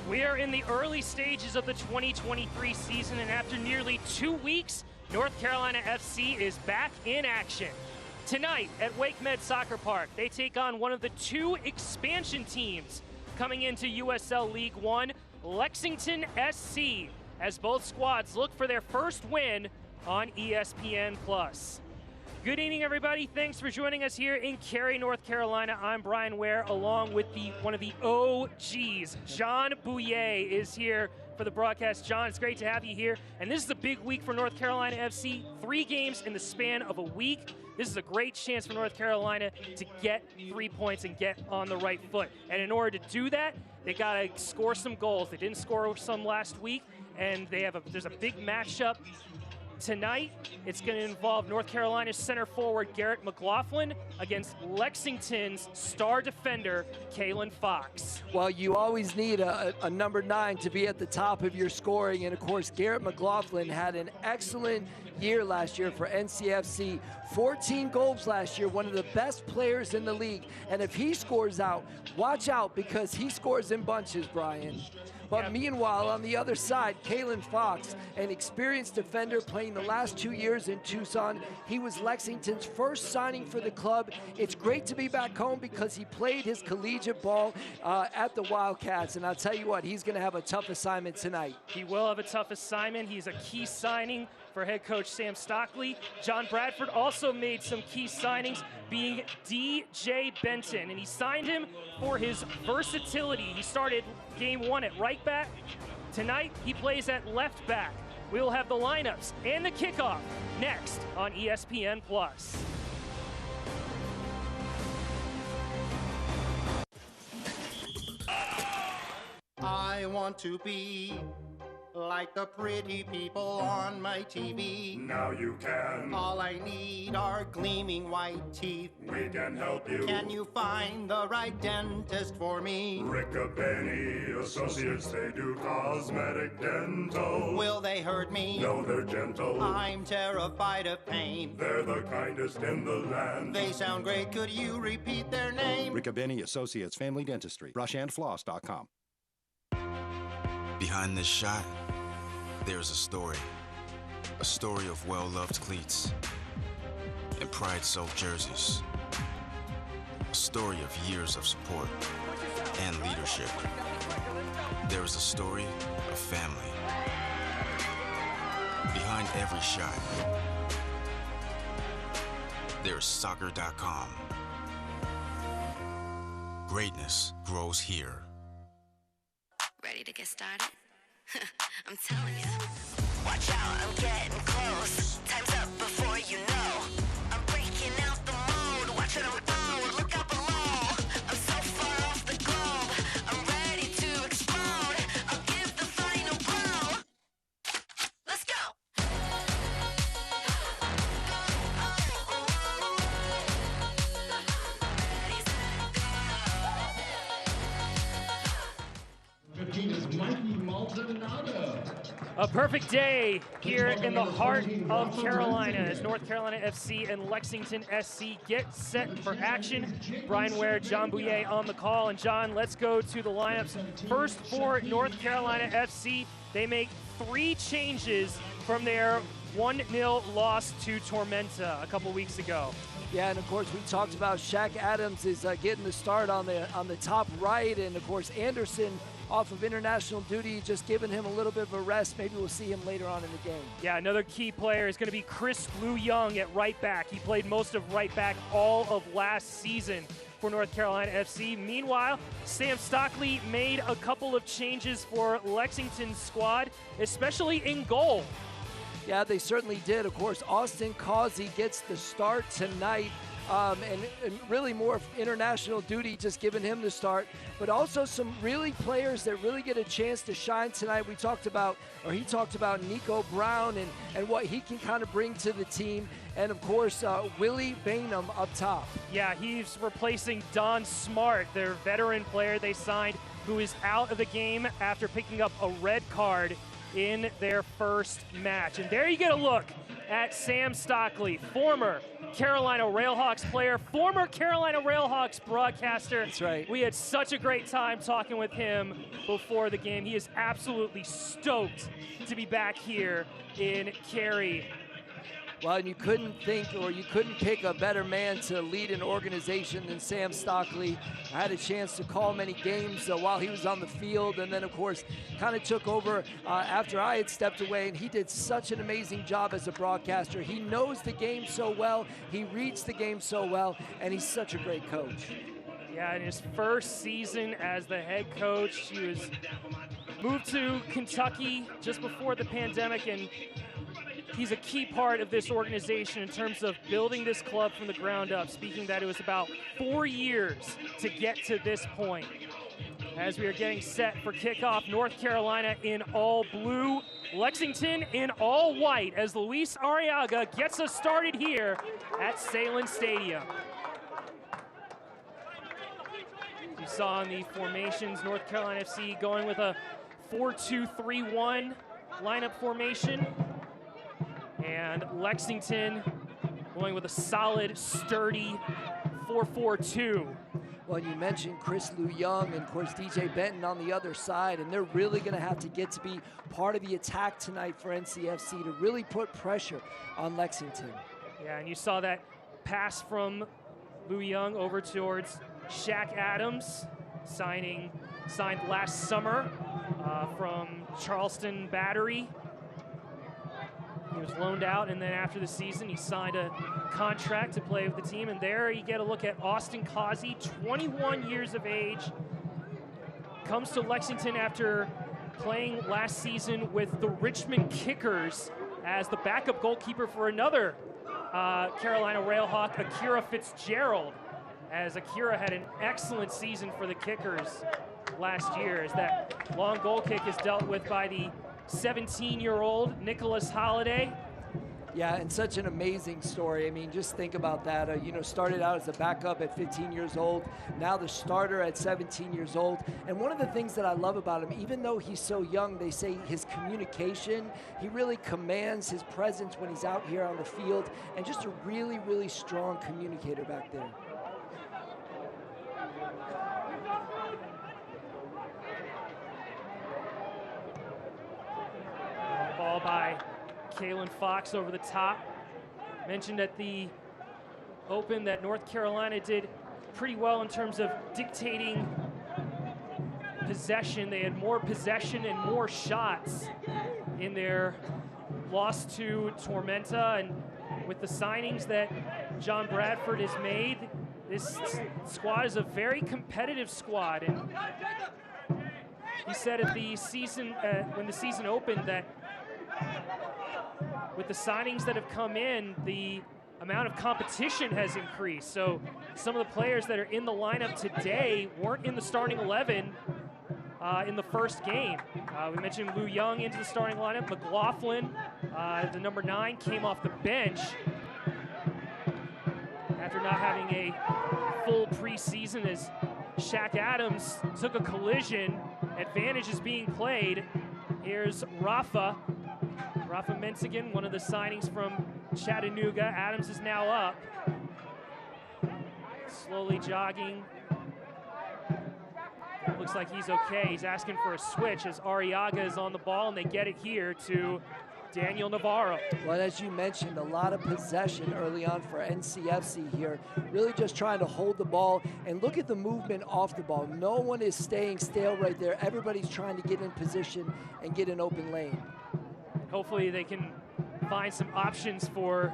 We are in the early stages of the 2023 season, and after nearly 2 weeks, North Carolina FC is back in action. Tonight at Wake Med Soccer Park, they take on one of the 2 expansion teams coming into USL League One, Lexington SC, as both squads look for their first win on ESPN+. Good evening, everybody. Thanks for joining us here in Cary, North Carolina. I'm Brian Ware, along with one of the OGs. John Bouye is here for the broadcast. John, it's great to have you here. And this is a big week for North Carolina FC. 3 games in the span of a week. This is a great chance for North Carolina to get 3 points and get on the right foot. And in order to do that, they got to score some goals. They didn't score some last week, and there's a big matchup tonight. It's going to involve North Carolina's center forward Garrett McLaughlin against Lexington's star defender Kalen Fox. Well, you always need a number 9 to be at the top of your scoring, and of course Garrett McLaughlin had an excellent year last year for NCFC. 14 goals last year, one of the best players in the league, and if he scores out, watch out, because he scores in bunches, Brian. But meanwhile, on the other side, Kalen Fox, an experienced defender playing the last 2 years in Tucson. He was Lexington's first signing for the club. It's great to be back home because he played his collegiate ball at the Wildcats. And I'll tell you what, he's going to have a tough assignment tonight. He will have a tough assignment. He's a key signing for head coach Sam Stockley. John Bradford also made some key signings, being DJ Benton, and he signed him for his versatility. He started game 1 at right back. Tonight, he plays at left back. We will have the lineups and the kickoff next on ESPN+. I want to be like the pretty people on my TV. Now you can. All I need are gleaming white teeth. We can help you. Can you find the right dentist for me? Riccobene Associates, they do cosmetic dental. Will they hurt me? No, they're gentle. I'm terrified of pain. They're the kindest in the land. They sound great. Could you repeat their name? Riccobene Associates Family Dentistry. Brushhandfloss.com. Behind this shot, there's a story of well-loved cleats and pride-soaked jerseys, a story of years of support and leadership. There is a story of family. Behind every shot, there's soccer.com. Greatness grows here. Ready to get started? I'm telling you. Watch out, I'm getting close. Time's up before you know. I'm breaking out the mold. Watch it unfold. Look out below. I'm so far off the globe. I'm ready to explode. I'll give the final blow. Let's go. A perfect day here in the heart of Carolina as North Carolina FC and Lexington SC get set for action. Brian Ware, John Bouye on the call. And John, let's go to the lineups. First for North Carolina FC, they make 3 changes from their 1-0 loss to Tormenta a couple weeks ago. Yeah, and of course we talked about Shaq Adams is getting the start on the top right, and of course Anderson off of international duty, just giving him a little bit of a rest. Maybe we'll see him later on in the game. Yeah, another key player is going to be Chris Lou Young at right back. He played most of right back all of last season for North Carolina FC. Meanwhile, Sam Stockley made a couple of changes for Lexington's squad, especially in goal. Yeah, they certainly did. Of course, Austin Causey gets the start tonight. And really more international duty, just giving him the start, but also some really players that really get a chance to shine tonight. He talked about Nico Brown and what he can kind of bring to the team, and of course Willie Bainham up top. Yeah, he's replacing Don Smart, their veteran player they signed, who is out of the game after picking up a red card in their first match. And there you get a look at Sam Stockley, former Carolina Railhawks player, former Carolina Railhawks broadcaster. That's right. We had such a great time talking with him before the game. He is absolutely stoked to be back here in Cary. Well, and you couldn't pick a better man to lead an organization than Sam Stockley. I had a chance to call many games while he was on the field, and then, of course, kind of took over after I had stepped away, and he did such an amazing job as a broadcaster. He knows the game so well, he reads the game so well, and he's such a great coach. Yeah, in his first season as the head coach, he was moved to Kentucky just before the pandemic, and he's a key part of this organization in terms of building this club from the ground up, speaking that it was about 4 years to get to this point. As we are getting set for kickoff, North Carolina in all blue, Lexington in all white, as Luis Arriaga gets us started here at Salem Stadium. You saw in the formations, North Carolina FC going with a 4-2-3-1 lineup formation. And Lexington going with a solid, sturdy 4-4-2. Well, you mentioned Chris Lou Young and, of course, DJ Benton on the other side, and they're really going to have to get to be part of the attack tonight for NCFC to really put pressure on Lexington. Yeah, and you saw that pass from Lou Young over towards Shaq Adams, signed last summer from Charleston Battery. He was loaned out, and then after the season, he signed a contract to play with the team. And there you get a look at Austin Causey, 21 years of age. Comes to Lexington after playing last season with the Richmond Kickers as the backup goalkeeper for another Carolina Railhawk, Akira Fitzgerald. As Akira had an excellent season for the Kickers last year, as that long goal kick is dealt with by the 17-year-old Nicholas Holiday. Yeah, and such an amazing story. I mean, just think about that. Started out as a backup at 15 years old, now the starter at 17 years old. And one of the things that I love about him, even though he's so young, they say his communication, he really commands his presence when he's out here on the field, and just a really, really strong communicator back there. Ball by Kalen Fox over the top. Mentioned at the Open that North Carolina did pretty well in terms of dictating possession. They had more possession and more shots in their loss to Tormenta. And with the signings that John Bradford has made, this squad is a very competitive squad. And he said at the season, when the season opened, that with the signings that have come in, the amount of competition has increased. So some of the players that are in the lineup today weren't in the starting 11 in the first game. We mentioned Lou Young into the starting lineup. McLaughlin, the number 9, came off the bench after not having a full preseason, as Shaq Adams took a collision. Advantage is being played Here's Rafa Menzigan, one of the signings from Chattanooga. Adams is now up. Slowly jogging. Looks like he's okay. He's asking for a switch as Arriaga is on the ball, and they get it here to Daniel Navarro. Well, as you mentioned, a lot of possession early on for NCFC here. Really just trying to hold the ball, and look at the movement off the ball. No one is staying stale right there. Everybody's trying to get in position and get an open lane. Hopefully they can find some options for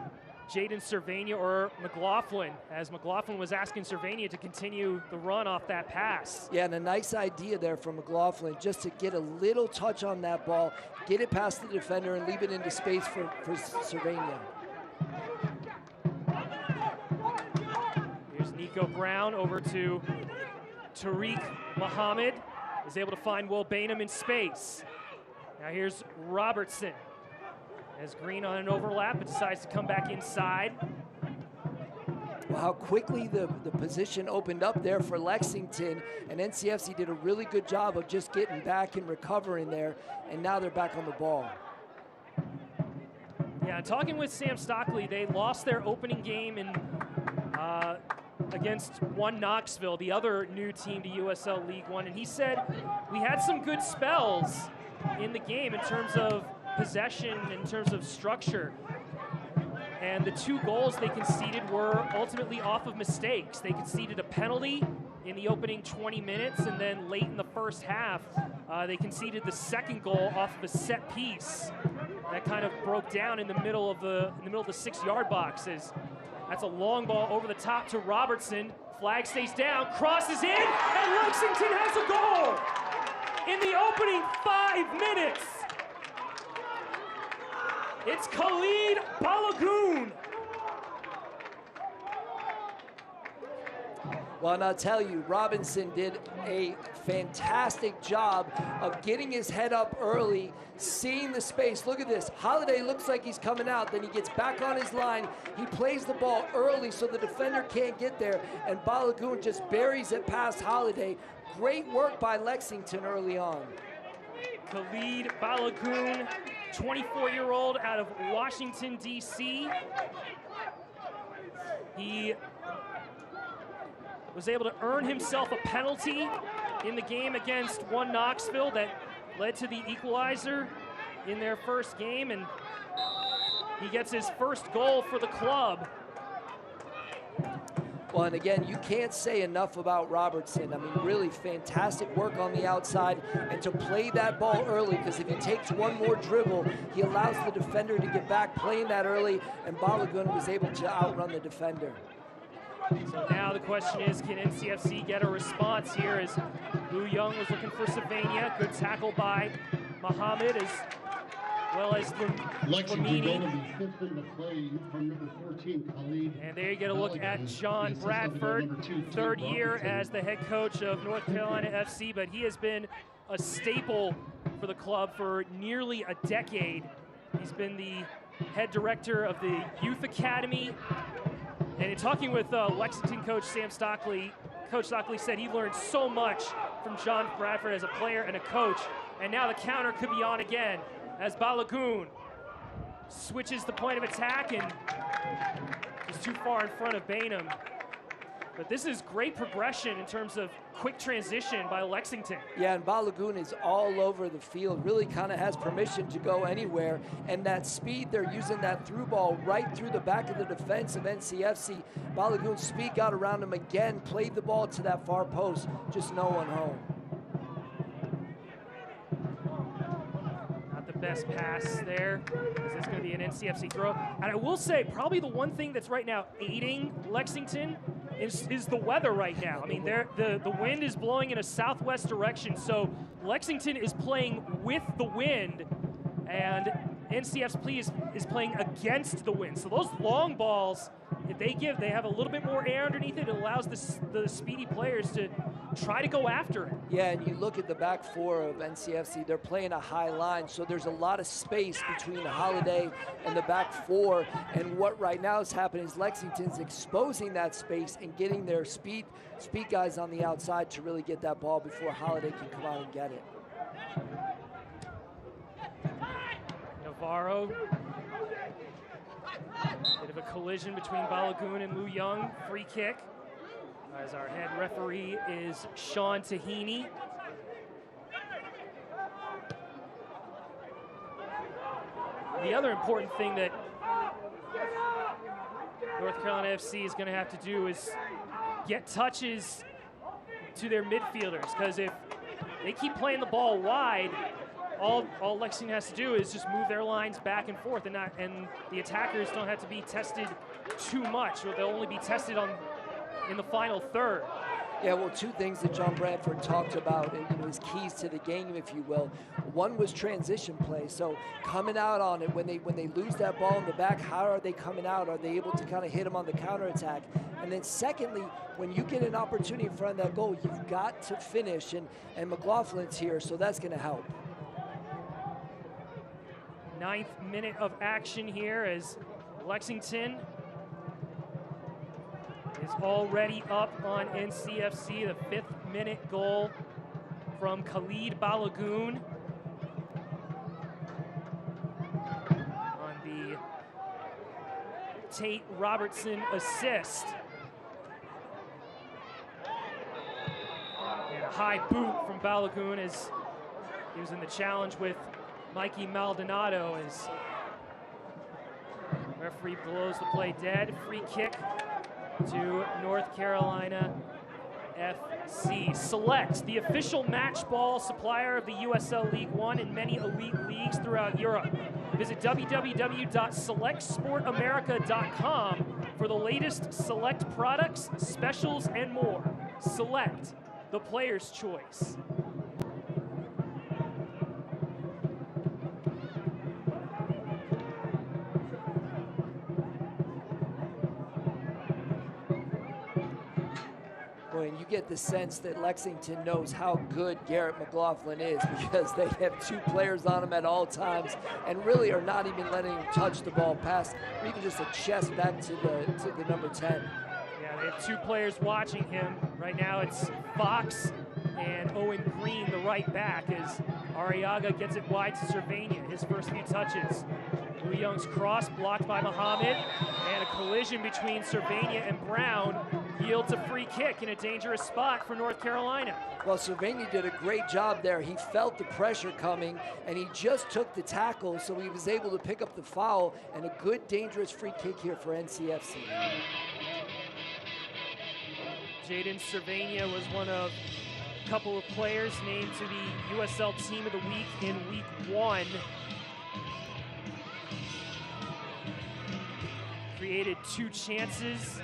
Jaden Cervania or McLaughlin, as McLaughlin was asking Cervania to continue the run off that pass. Yeah, and a nice idea there from McLaughlin just to get a little touch on that ball, get it past the defender and leave it into space for Cervania. Here's Nico Brown over to Tariq Muhammad. Is able to find Will Bainham in space. Now here's Robertson. As Green on an overlap, but decides to come back inside. Well, how quickly the position opened up there for Lexington, and NCFC did a really good job of just getting back and recovering there, and now they're back on the ball. Yeah, talking with Sam Stockley, they lost their opening game in against One Knoxville, the other new team to USL League One, and he said, we had some good spells in the game in terms of possession, in terms of structure, and the 2 goals they conceded were ultimately off of mistakes. They conceded a penalty in the opening 20 minutes, and then late in the first half they conceded the second goal off of a set piece that kind of broke down in the middle of the 6-yard box. That's a long ball over the top to Robertson. Flag stays down, crosses in, and Lexington has a goal in the opening 5 minutes. It's Khalid Balagoon. Well, and I'll tell you, Robinson did a fantastic job of getting his head up early, seeing the space. Look at this. Holiday looks like he's coming out. Then he gets back on his line. He plays the ball early so the defender can't get there, and Balagoon just buries it past Holiday. Great work by Lexington early on. Khalid Balagoon, 24-year-old out of Washington, D.C. He was able to earn himself a penalty in the game against One Knoxville that led to the equalizer in their first game, and he gets his first goal for the club. Well, and again, you can't say enough about Robertson. I mean, really fantastic work on the outside, and to play that ball early, because if he takes one more dribble, he allows the defender to get back playing that early, and Balagoon was able to outrun the defender. So now the question is, can NCFC get a response here, as Lou Young was looking for Savania. Good tackle by Muhammad, as well as Lamini. And there you get a look at John Bradford, 3rd year as the head coach of North Carolina FC, but he has been a staple for the club for nearly a decade. He's been the head director of the Youth Academy. And in talking with Lexington coach Sam Stockley, Coach Stockley said he learned so much from John Bradford as a player and a coach. And now the counter could be on again as Balagoon switches the point of attack and is too far in front of Bainham. But this is great progression in terms of quick transition by Lexington. Yeah, and Balagoon is all over the field, really kind of has permission to go anywhere. And that speed, they're using that through ball right through the back of the defense of NCFC. Balagoon's speed got around him again, played the ball to that far post, just no one home. Not the best pass there, as it's going to be an NCFC throw. And I will say, probably the one thing that's right now aiding Lexington is the weather right now. I mean, the wind is blowing in a southwest direction, so Lexington is playing with the wind, and NCFC is playing against the wind. So those long balls, if they have a little bit more air underneath it, it allows the speedy players to try to go after it. Yeah, and you look at the back four of NCFC, they're playing a high line, so there's a lot of space between Holiday and the back four, and what right now is happening is Lexington's exposing that space and getting their speed guys on the outside to really get that ball before Holiday can come out and get it. Navarro. Bit of a collision between Balogun and Lu Young. Free kick. As our head referee is Sean Tahini. The other important thing that North Carolina FC is going to have to do is get touches to their midfielders, because if they keep playing the ball wide, all Lexington has to do is just move their lines back and forth, and the attackers don't have to be tested too much, or they'll only be tested in the final third. Yeah, well, two things that John Bradford talked about, and his keys to the game, if you will. One was transition play, so coming out on it when they lose that ball in the back, how are they coming out? Are they able to kind of hit them on the counterattack? And then secondly, when you get an opportunity in front of that goal, you've got to finish, and McLaughlin's here, so that's going to help. 9th minute of action here as Lexington is already up on NCFC. The 5th minute goal from Khalid Balogun on the Tate Robertson assist. And a high boot from Balogun as he was in the challenge with Mikey Maldonado as referee blows the play dead. Free kick to North Carolina FC. Select, the official match ball supplier of the USL League One and many elite leagues throughout Europe. Visit www.selectsportamerica.com for the latest Select products, specials, and more. Select, the player's choice. And you get the sense that Lexington knows how good Garrett McLaughlin is, because they have two players on him at all times and really are not even letting him touch the ball past, or even just a chest back to the number 10. Yeah, they have two players watching him. Right now it's Fox and Owen Green, the right back, as Arriaga gets it wide to Cervania, his first few touches. Lu Young's cross blocked by Muhammad, and a collision between Cervania and Brown yields a free kick in a dangerous spot for North Carolina. Well, Cervania did a great job there. He felt the pressure coming, and he just took the tackle, so he was able to pick up the foul, and a good, dangerous free kick here for NCFC. Jaden Cervania was one of a couple of players named to the USL Team of the Week in Week 1. Created 2 chances.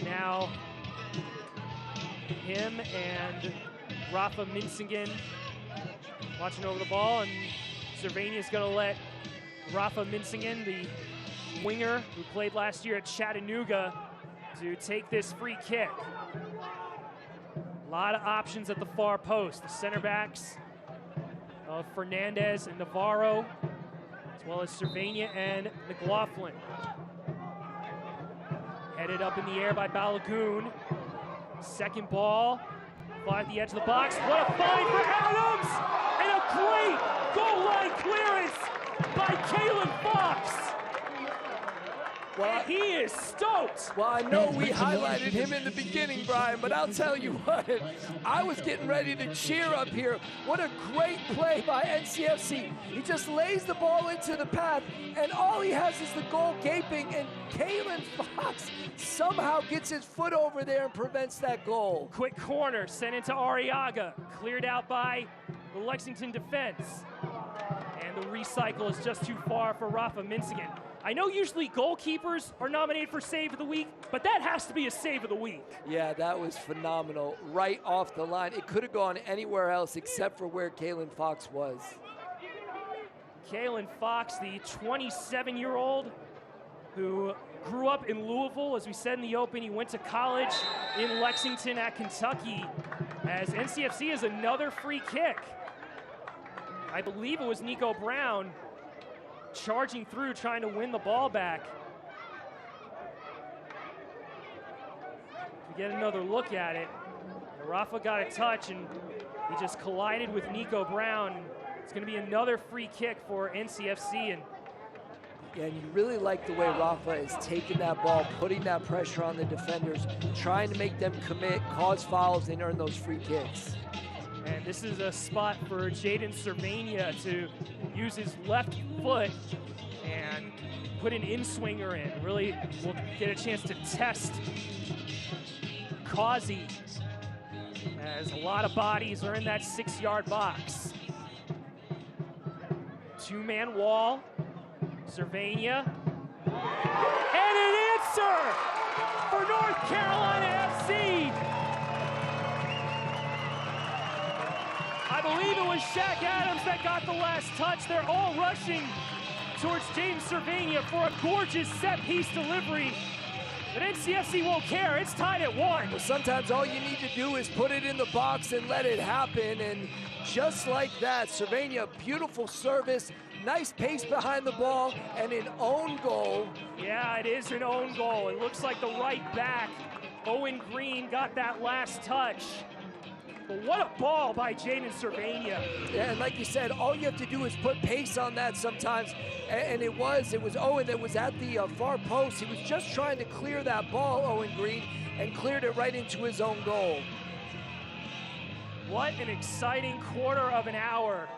Now, him and Rafa Minsingen watching over the ball, and Cervania's going to let Rafa Minsingen, the winger who played last year at Chattanooga, to take this free kick. A lot of options at the far post. The center backs of Fernandez and Navarro, as well as Cervania and McLaughlin. Headed up in the air by Balogun. Second ball, by the edge of the box. What a find for Adams! And a great goal line clearance by Kalen Fox. Well, he is stoked. Well, I know we highlighted him in the beginning, Brian, but I'll tell you what, I was getting ready to cheer up here. What a great play by NCFC. He just lays the ball into the path, and all he has is the goal gaping, and Kalen Fox somehow gets his foot over there and prevents that goal. Quick corner sent into Arriaga, cleared out by the Lexington defense. And the recycle is just too far for Rafa Minsingen. I know usually goalkeepers are nominated for Save of the Week, but that has to be a Save of the Week. Yeah, that was phenomenal. Right off the line. It could have gone anywhere else except for where Kalen Fox was. Kalen Fox, the 27-year-old who grew up in Louisville. As we said in the open, he went to college in Lexington at Kentucky, as NCFC is another free kick. I believe it was Nico Brown charging through, trying to win the ball back. We get another look at it. Rafa got a touch, and He just collided with Nico Brown. It's going to be another free kick for NCFC. And yeah, and you really like the way Rafa is taking that ball, putting that pressure on the defenders, trying to make them commit, cause fouls, and earn those free kicks. And this is a spot for Jaden Cervania to use his left foot and put an in-swinger in. Really will get a chance to test Causey, as a lot of bodies are in that 6-yard box. Two-man wall, Cervania, and an answer for North Carolina FC. I believe it was Shaq Adams that got the last touch. They're all rushing towards James Cervania for a gorgeous set-piece delivery. But NCFC won't care. It's tied at 1. Well, sometimes all you need to do is put it in the box and let it happen. And just like that, Cervania, beautiful service, nice pace behind the ball, and an own goal. Yeah, it is an own goal. It looks like the right back, Owen Green, got that last touch. But what a ball by Jaden Cervania. Yeah, and like you said, all you have to do is put pace on that sometimes. And it was Owen that was at the far post. He was just trying to clear that ball, Owen Green, and cleared it right into his own goal. What an exciting quarter of an hour.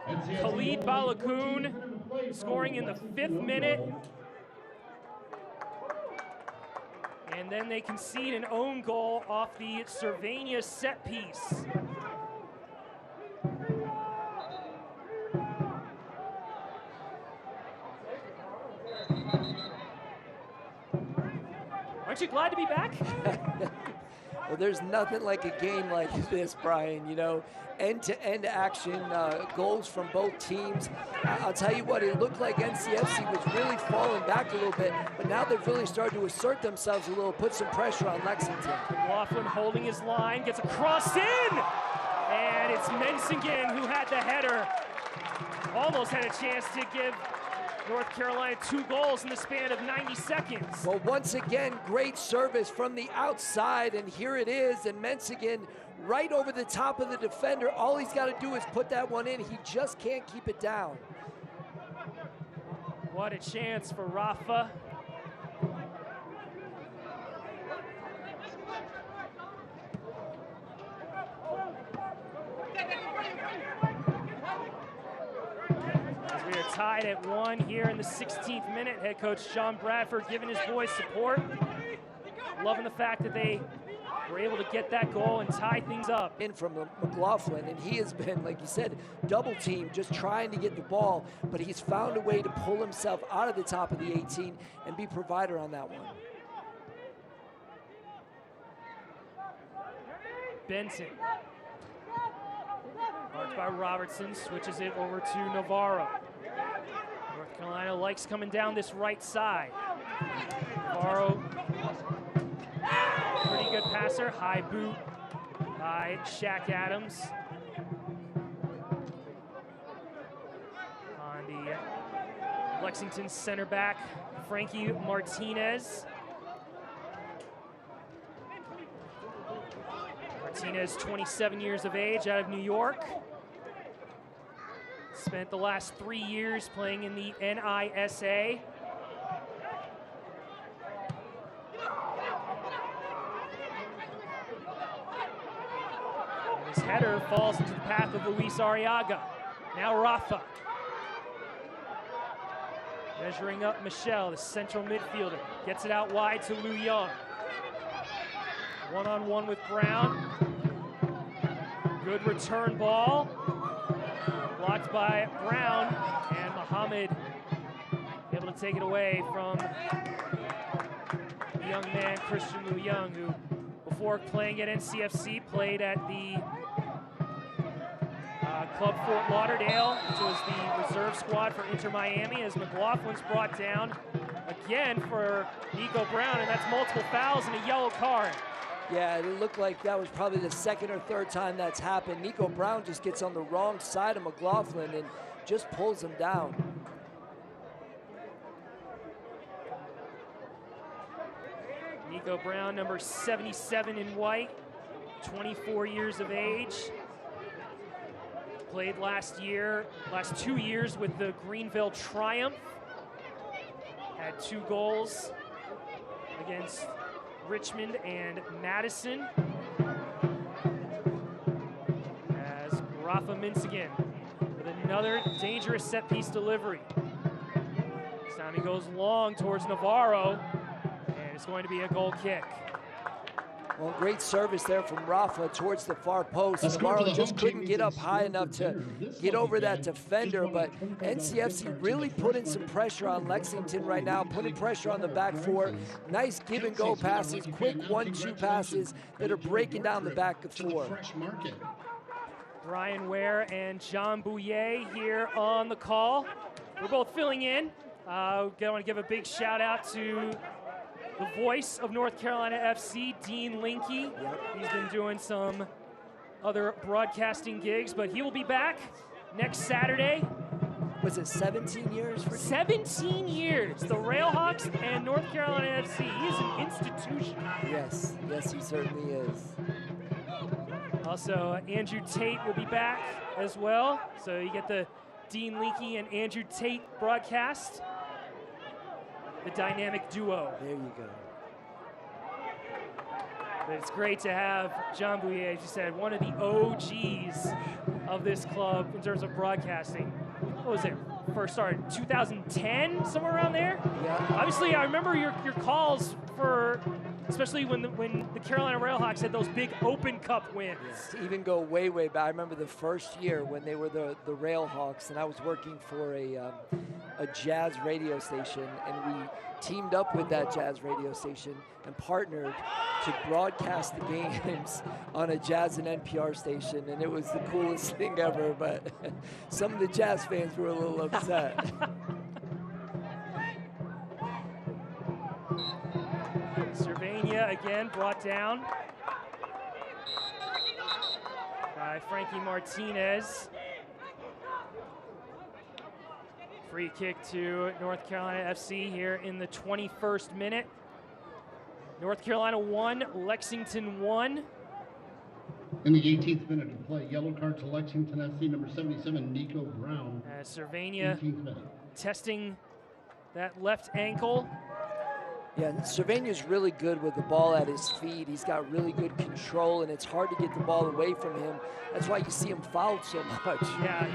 Khalid Balakoon scoring in the 5th minute. And then they concede an own goal off the Cervania set piece. Aren't you glad to be back? Well, there's nothing like a game like this, Brian. You know, end-to-end action, goals from both teams. I'll tell you what, it looked like NCFC was really falling back a little bit, but now they've really started to assert themselves a little, put some pressure on Lexington. McLaughlin holding his line, gets a cross in, and it's Mensigan who had the header. Almost had a chance to give North Carolina 2 goals in the span of 90 seconds. Well, once again, great service from the outside, and here it is, and Mensigan right over the top of the defender. All he's got to do is put that one in. He just can't keep it down. What a chance for Rafa. As we are tied at 1 here in the 16th minute, head coach Sean Bradford giving his boys support. Loving the fact that they were able to get that goal and tie things up. In from McLaughlin, and he has been, like you said, double teamed, just trying to get the ball, but he's found a way to pull himself out of the top of the 18 and be provider on that one. Benson. Marked by Robertson, switches it over to Navarro. North Carolina likes coming down this right side. Navarro, pretty good passer, high boot by Shaq Adams. On the Lexington center back, Frankie Martinez. Martinez, 27 years of age, out of New York. Spent the last 3 years playing in the NISA. His header falls into the path of Luis Arriaga. Now Rafa. Measuring up Michelle, the central midfielder. Gets it out wide to Liu Young. One-on-one with Brown. Good return ball. Blocked by Brown, and Muhammad able to take it away from the young man, Christian Liu Young, who before playing at NCFC played at the Club Fort Lauderdale, which was the reserve squad for Inter Miami, as McLaughlin's brought down again for Nico Brown, and that's multiple fouls and a yellow card. Yeah, it looked like that was probably the 2nd or 3rd time that's happened. Nico Brown just gets on the wrong side of McLaughlin and just pulls him down. Nico Brown, number 77 in white, 24 years of age. Played last 2 years with the Greenville Triumph. Had 2 goals against Richmond and Madison. As Rafa Minsigan with another dangerous set-piece delivery. This time he goes long towards Navarro, and it's going to be a goal kick. Well, great service there from Rafa towards the far post. Navarro just couldn't get up high enough to get over that defender, but NCFC really putting some pressure on Lexington right now, putting pressure on the back four. Nice give-and-go passes, quick 1-2 passes that are breaking down the back of four. Brian Ware and John Bouillet here on the call. We're both filling in. I want to give a big shout-out to the voice of North Carolina FC, Dean Linke. He's been doing some other broadcasting gigs, but he will be back next Saturday. Was it 17 years? 17 years. The Railhawks and North Carolina FC. He is an institution. Yes, he certainly is. Also, Andrew Tate will be back as well. So you get the Dean Linke and Andrew Tate broadcast. The dynamic duo. There you go. But it's great to have John Bouillet, as you said, one of the OGs of this club in terms of broadcasting. What was it? First started 2010, somewhere around there? Yeah. Obviously, I remember your calls for, especially when the Carolina Railhawks had those big Open Cup wins. Yes, even go way back. I remember the first year when they were the Railhawks, and I was working for a jazz radio station, and we teamed up with that jazz radio station and partnered to broadcast the games on a jazz and NPR station, and it was the coolest thing ever, but some of the jazz fans were a little upset. Cervania again brought down by Frankie Martinez. Free kick to North Carolina FC here in the 21st minute. North Carolina 1, Lexington 1. In the 18th minute of play, yellow card to Lexington FC, number 77, Nico Brown. Cervania testing that left ankle. Yeah, Cervania's really good with the ball at his feet. He's got really good control, and it's hard to get the ball away from him. That's why you see him fouled so much. Yeah,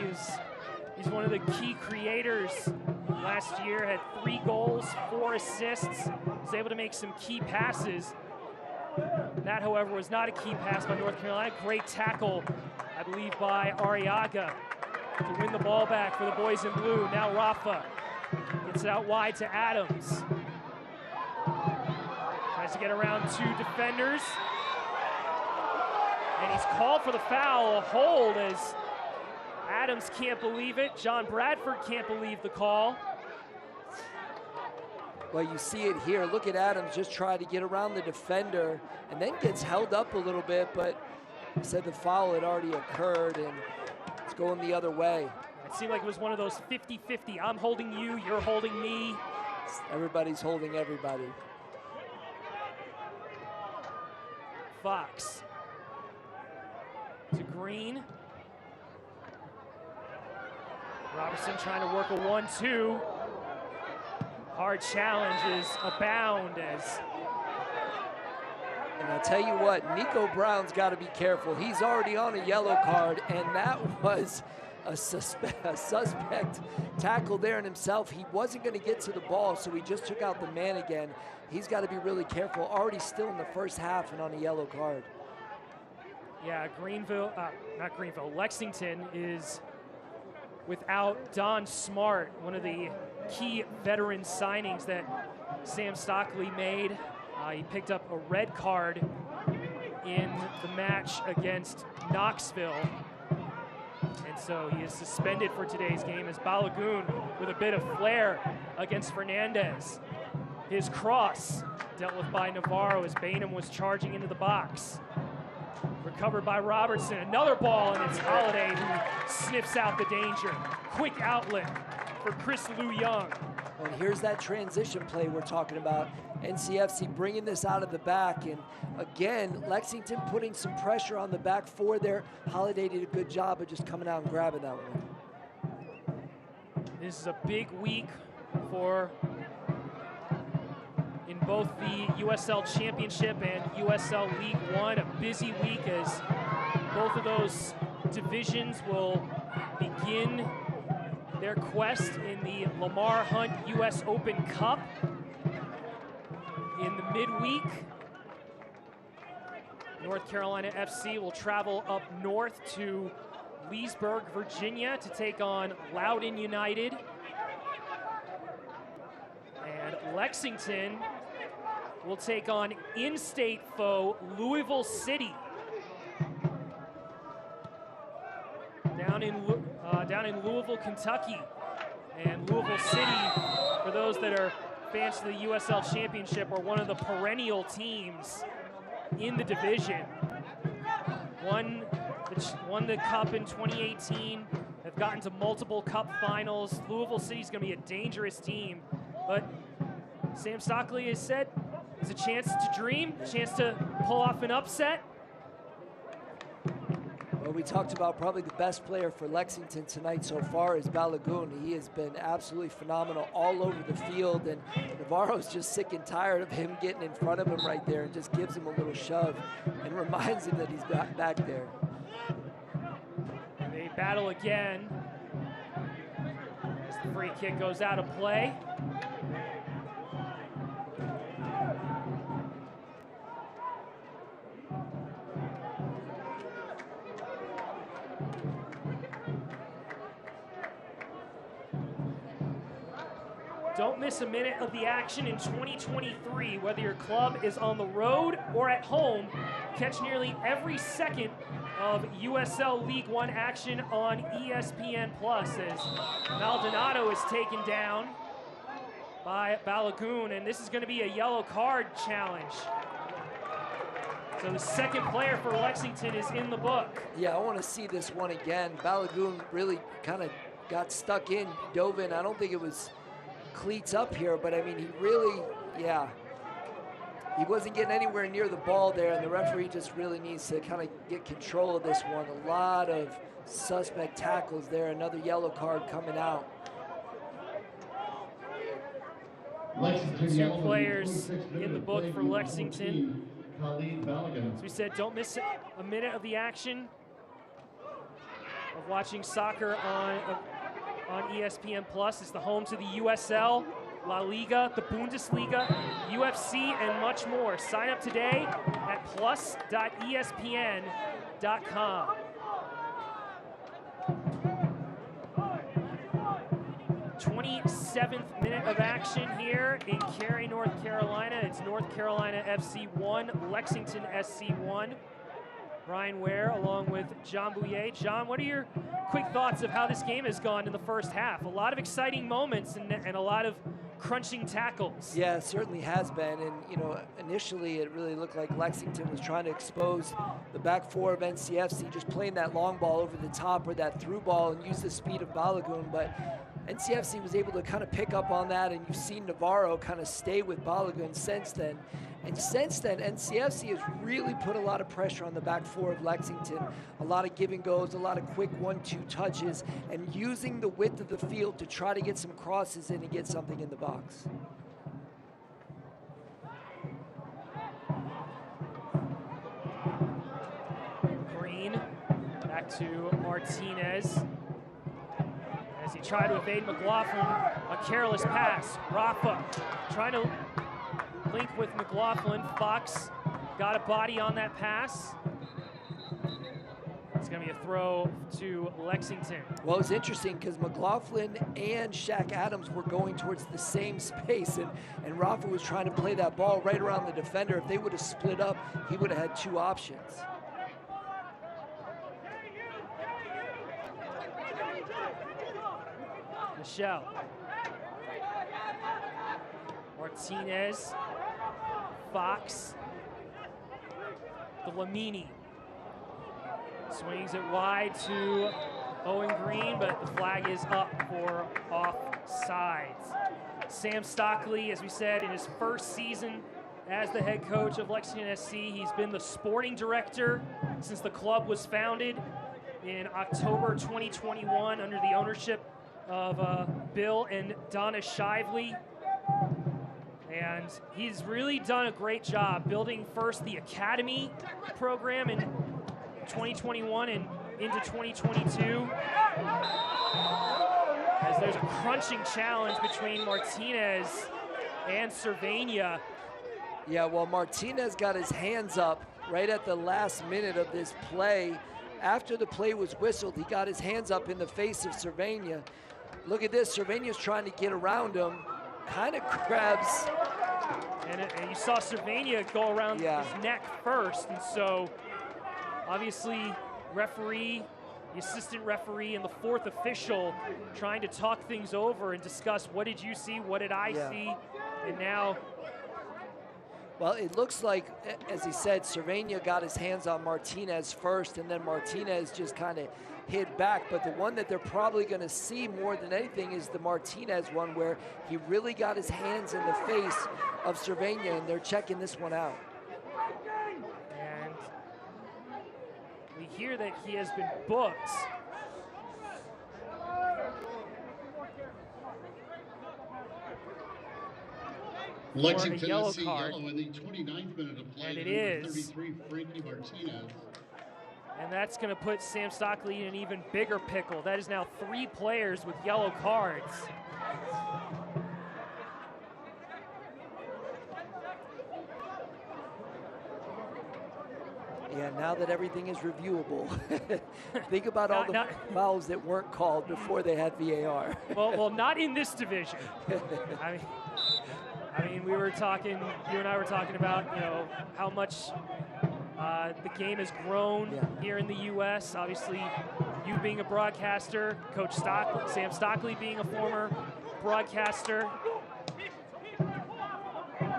he's one of the key creators last year. Had 3 goals, 4 assists. Was able to make some key passes. That, however, was not a key pass by North Carolina. Great tackle, I believe, by Arriaga to win the ball back for the boys in blue. Now Rafa gets it out wide to Adams. Tries to get around 2 defenders. And he's called for the foul, a hold, as Adams can't believe it. John Bradford can't believe the call. Well, you see it here. Look at Adams just try to get around the defender and then gets held up a little bit, but he said the foul had already occurred and it's going the other way. It seemed like it was one of those 50-50. I'm holding you, you're holding me. Everybody's holding everybody. Fox to Green. Robertson trying to work a 1-2. Hard challenges abound as. And I'll tell you what, Nico Brown's got to be careful. He's already on a yellow card, and that was a suspect tackle there in himself. He wasn't going to get to the ball, so he just took out the man again. He's got to be really careful. Already still in the first half and on a yellow card. Yeah, Lexington is without Don Smart, one of the key veteran signings that Sam Stockley made. He picked up a red card in the match against Knoxville. And so he is suspended for today's game as Balagoon with a bit of flair against Fernandez. His cross dealt with by Navarro as Bainham was charging into the box. Recovered by Robertson, another ball, and it's Holiday who sniffs out the danger. Quick outlet for Chris Liu Young. And here's that transition play we're talking about. NCFC bringing this out of the back. And again, Lexington putting some pressure on the back four there. Holiday did a good job of just coming out and grabbing that one. This is a big week in both the USL Championship and USL League One. A busy week as both of those divisions will begin their quest in the Lamar Hunt US Open Cup in the midweek. North Carolina FC will travel up north to Leesburg, Virginia to take on Loudoun United. And Lexington will take on in-state foe Louisville City. Down in Louisville, Kentucky. And Louisville City, for those that are fans of the USL Championship, are one of the perennial teams in the division. Won the Cup in 2018, have gotten to multiple Cup finals. Louisville City's gonna be a dangerous team, but Sam Stockley has said it's a chance to dream, a chance to pull off an upset. Well, we talked about probably the best player for Lexington tonight so far is Balogun. He has been absolutely phenomenal all over the field, and Navarro's just sick and tired of him getting in front of him right there and just gives him a little shove and reminds him that he's back there. They battle again as the free kick goes out of play. Don't miss a minute of the action in 2023, whether your club is on the road or at home. Catch nearly every second of USL League One action on ESPN Plus as Maldonado is taken down by Balogun, and this is going to be a yellow card challenge. So the second player for Lexington is in the book. Yeah, I want to see this one again. Balogun really kind of got stuck in, dove in. I don't think it was cleats up here, but I mean, he really, yeah, he wasn't getting anywhere near the ball there, and the referee just really needs to kind of get control of this one. A lot of suspect tackles there. Another yellow card coming out. Two players in the book for Lexington. As we said, don't miss a minute of the action of watching soccer on ESPN Plus. It's the home to the USL, La Liga, the Bundesliga, UFC, and much more. Sign up today at plus.espn.com. 27th minute of action here in Cary, North Carolina. It's North Carolina FC 1, Lexington SC 1. Brian Ware along with John Bouillet. John, what are your quick thoughts of how this game has gone in the first half? A lot of exciting moments and a lot of crunching tackles. Yeah, it certainly has been. And, you know, initially it really looked like Lexington was trying to expose the back four of NCFC, just playing that long ball over the top or that through ball and use the speed of Balogun. But NCFC was able to kind of pick up on that, and you've seen Navarro kind of stay with Balogun since then. And since then, NCFC has really put a lot of pressure on the back four of Lexington. A lot of give and goes, a lot of quick 1-2 touches, and using the width of the field to try to get some crosses in and get something in the box. Green, back to Martinez. As he tried to evade McLaughlin, a careless pass. Rafa trying to link with McLaughlin. Fox got a body on that pass. It's going to be a throw to Lexington. Well, it's interesting because McLaughlin and Shaq Adams were going towards the same space, and Rafa was trying to play that ball right around the defender. If they would have split up, he would have had two options. Michelle. Martinez. Fox. Lamini. Swings it wide to Owen Green, but the flag is up for offsides. Sam Stockley, as we said, in his first season as the head coach of Lexington SC. He's been the sporting director since the club was founded in October 2021 under the ownership of Bill and Donna Shively. And he's really done a great job building first the Academy program in 2021 and into 2022. As there's a crunching challenge between Martinez and Cervania. Yeah, well, Martinez got his hands up right at the last minute of this play. After the play was whistled, he got his hands up in the face of Cervania. Look at this, Cervania's trying to get around him, kind of grabs. And you saw Cervania go around his neck first, and so obviously referee, the assistant referee, and the fourth official trying to talk things over and discuss what did you see, what did I see, and now. Well, it looks like, as he said, Cervania got his hands on Martinez first, and then Martinez just kind of hid back. But the one that they're probably going to see more than anything is the Martinez one, where he really got his hands in the face of Cervania, and they're checking this one out. And we hear that he has been booked. Lexington yellow SC card. yellow in the 29th minute of play. And it Number is. 33, Frankie Martinez. And that's going to put Sam Stockley in an even bigger pickle. That is now 3 players with yellow cards. Yeah, now that everything is reviewable, think about all the fouls that weren't called before they had VAR. well, not in this division. I mean, we were talking, you and I were talking about, you know, how much the game has grown here in the U.S. Obviously, you being a broadcaster, Coach Sam Stockley being a former broadcaster,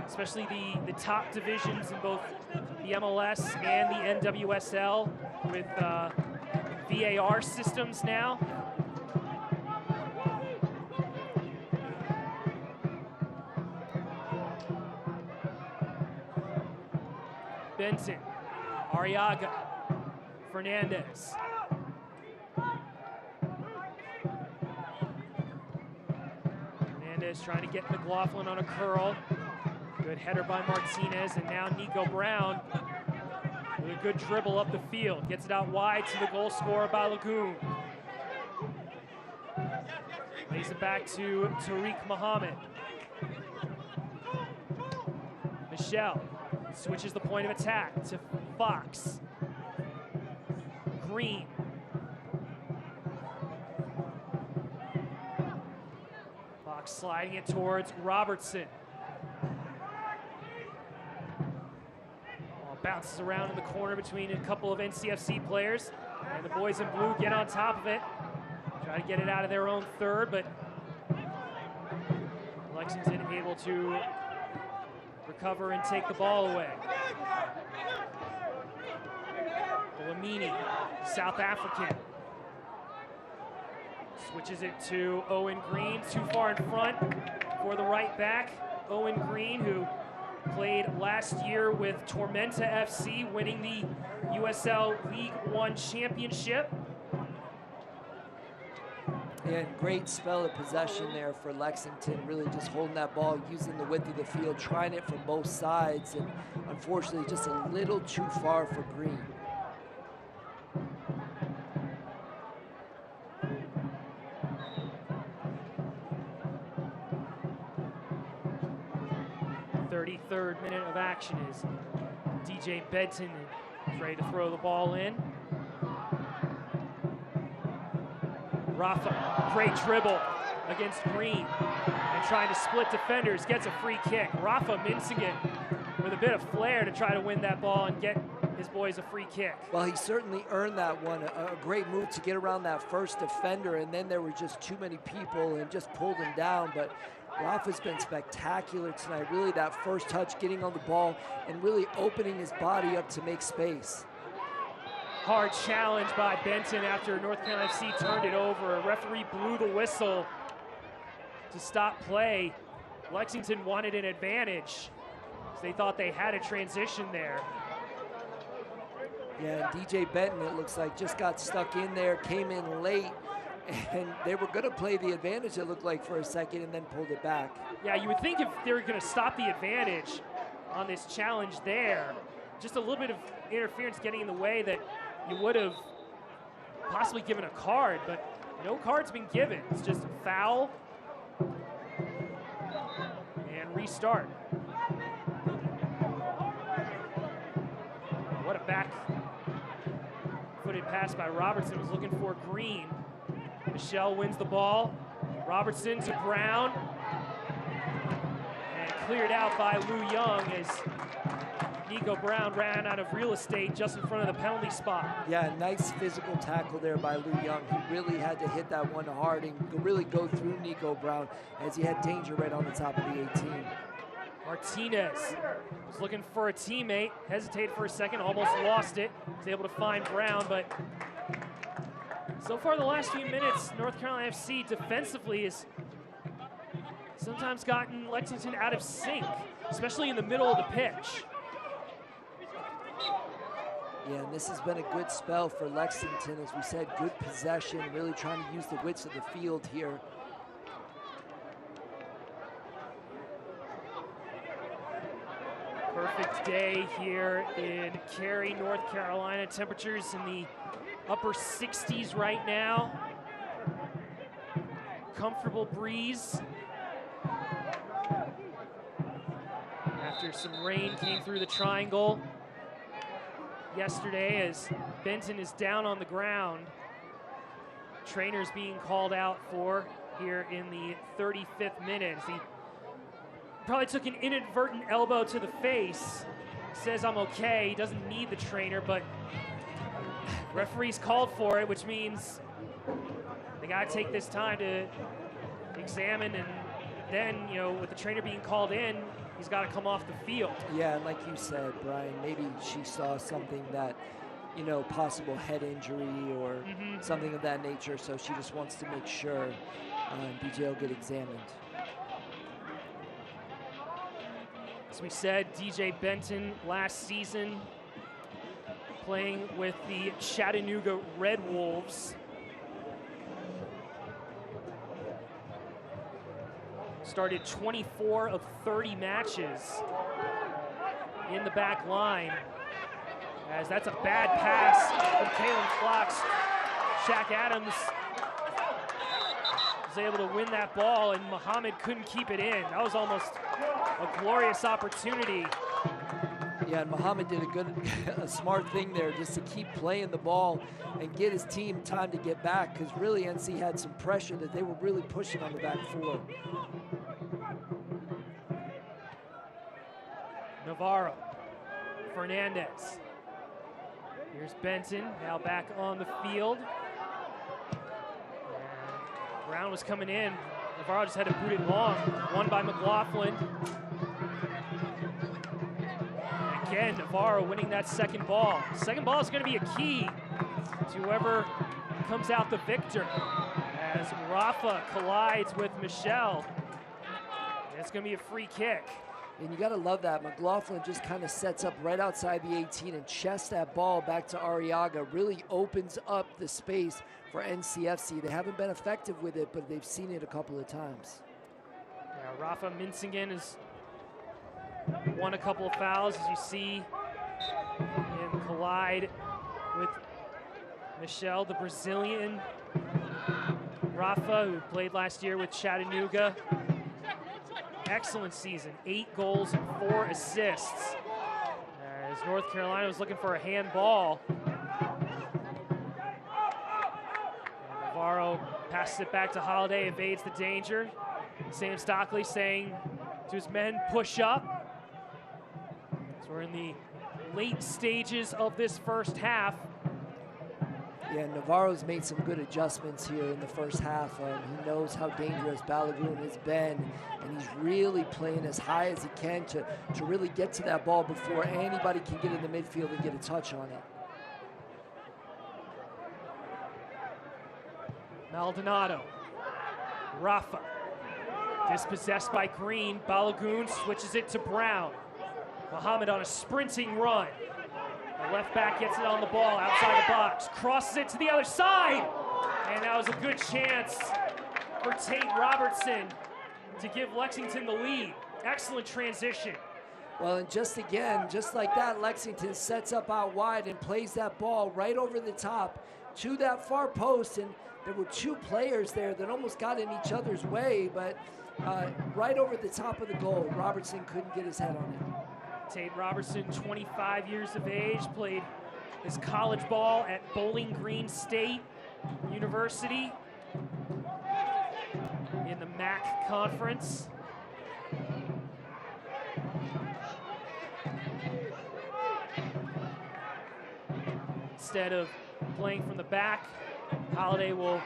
especially the top divisions in both the MLS and the NWSL with VAR systems now. Benson, Arriaga, Fernandez. Fernandez trying to get McLaughlin on a curl. Good header by Martinez, and now Nico Brown with a good dribble up the field. Gets it out wide to the goal scorer, Balogun. Lays it back to Tariq Muhammad. Michelle switches the point of attack to Fox. Green. Fox sliding it towards Robertson. Ball bounces around in the corner between a couple of NCFC players, and the boys in blue get on top of it. Try to get it out of their own third, but Lexington able to recover and take the ball away. Bolamini, South African. Switches it to Owen Green, too far in front for the right back. Owen Green, who played last year with Tormenta FC, winning the USL League One Championship. And great spell of possession there for Lexington, really just holding that ball, using the width of the field, trying it from both sides, and unfortunately just a little too far for Green. Third minute of action is DJ Benton is ready to throw the ball in. Rafa, great dribble against Green and trying to split defenders, gets a free kick. Rafa mincing it with a bit of flair to try to win that ball and get his boys a free kick. Well, he certainly earned that one. A great move to get around that first defender, and then there were just too many people and just pulled him down. But Rafa's been spectacular tonight. Really, that first touch, getting on the ball and really opening his body up to make space. Hard challenge by Benton after North Carolina FC turned it over. A referee blew the whistle to stop play. Lexington wanted an advantage. They thought they had a transition there. Yeah, and DJ Benton, it looks like, just got stuck in there, came in late, and they were going to play the advantage, it looked like, for a second, and then pulled it back. Yeah, you would think if they were going to stop the advantage on this challenge there, just a little bit of interference getting in the way, that you would have possibly given a card, but no card's been given. It's just foul and restart. What a back-footed pass by Robertson. Was looking for Green. Michelle wins the ball. Robertson to Brown. And cleared out by Lou Young as Nico Brown ran out of real estate just in front of the penalty spot. Yeah, nice physical tackle there by Lou Young. He really had to hit that one hard and really go through Nico Brown as he had danger right on the top of the 18. Martinez was looking for a teammate, hesitated for a second, almost lost it. Was able to find Brown, but so far the last few minutes, North Carolina FC defensively has sometimes gotten Lexington out of sync, especially in the middle of the pitch. Yeah, and this has been a good spell for Lexington. As we said, good possession, really trying to use the width of the field here. Perfect day here in Cary, North Carolina. Temperatures in the upper 60s right now. Comfortable breeze. After some rain came through the triangle yesterday, as Benton is down on the ground. Trainers being called out for here in the 35th minute. He probably took an inadvertent elbow to the face. Says, I'm okay. He doesn't need the trainer, but referees called for it, which means they got to take this time to examine, and then, you know, with the trainer being called in, he's got to come off the field. Yeah, and like you said, Brian, maybe she saw something that, you know, possible head injury or something of that nature, so she just wants to make sure DJ will get examined. As we said, DJ Benton last season playing with the Chattanooga Red Wolves. Started 24 of 30 matches in the back line. As that's a bad pass from Kalen Clocks. Shaq Adams was able to win that ball, and Muhammad couldn't keep it in. That was almost a glorious opportunity. Yeah, and Muhammad did a smart thing there, just to keep playing the ball and get his team time to get back, because really NC had some pressure that they were really pushing on the back four. Navarro, Fernandez. Here's Benton, now back on the field. And Brown was coming in. Navarro just had to boot it long. Won by McLaughlin. And again, Navarro winning that second ball. Second ball is going to be a key to whoever comes out the victor. As Rafa collides with Michelle. And it's going to be a free kick. And you got to love that. McLaughlin just kind of sets up right outside the 18 and chests that ball back to Arriaga. Really opens up the space for NCFC. They haven't been effective with it, but they've seen it a couple of times. Yeah, Rafa Minsingen has won a couple of fouls, as you see him collide with Michelle, the Brazilian. Rafa, who played last year with Chattanooga. Excellent season, 8 goals and 4 assists. As North Carolina was looking for a handball. Navarro passes it back to Holiday, evades the danger. Sam Stockley saying to his men, push up. So we're in the late stages of this first half. Yeah, Navarro's made some good adjustments here in the first half. He knows how dangerous Balagoon has been, and he's really playing as high as he can to really get to that ball before anybody can get in the midfield and get a touch on it. Maldonado, Rafa, Dispossessed by Green. Balogun switches it to Brown. Muhammad on a sprinting run. The left back gets it on the ball outside the box. Crosses it to the other side. And that was a good chance for Tate Robertson to give Lexington the lead. Excellent transition. Well, and just again, just like that, Lexington sets up out wide and plays that ball right over the top to that far post. And there were two players there that almost got in each other's way, but right over the top of the goal, Robertson couldn't get his head on it. Tate Robertson, 25 years of age, played his college ball at Bowling Green State University in the MAC conference. Instead of playing from the back, Holiday will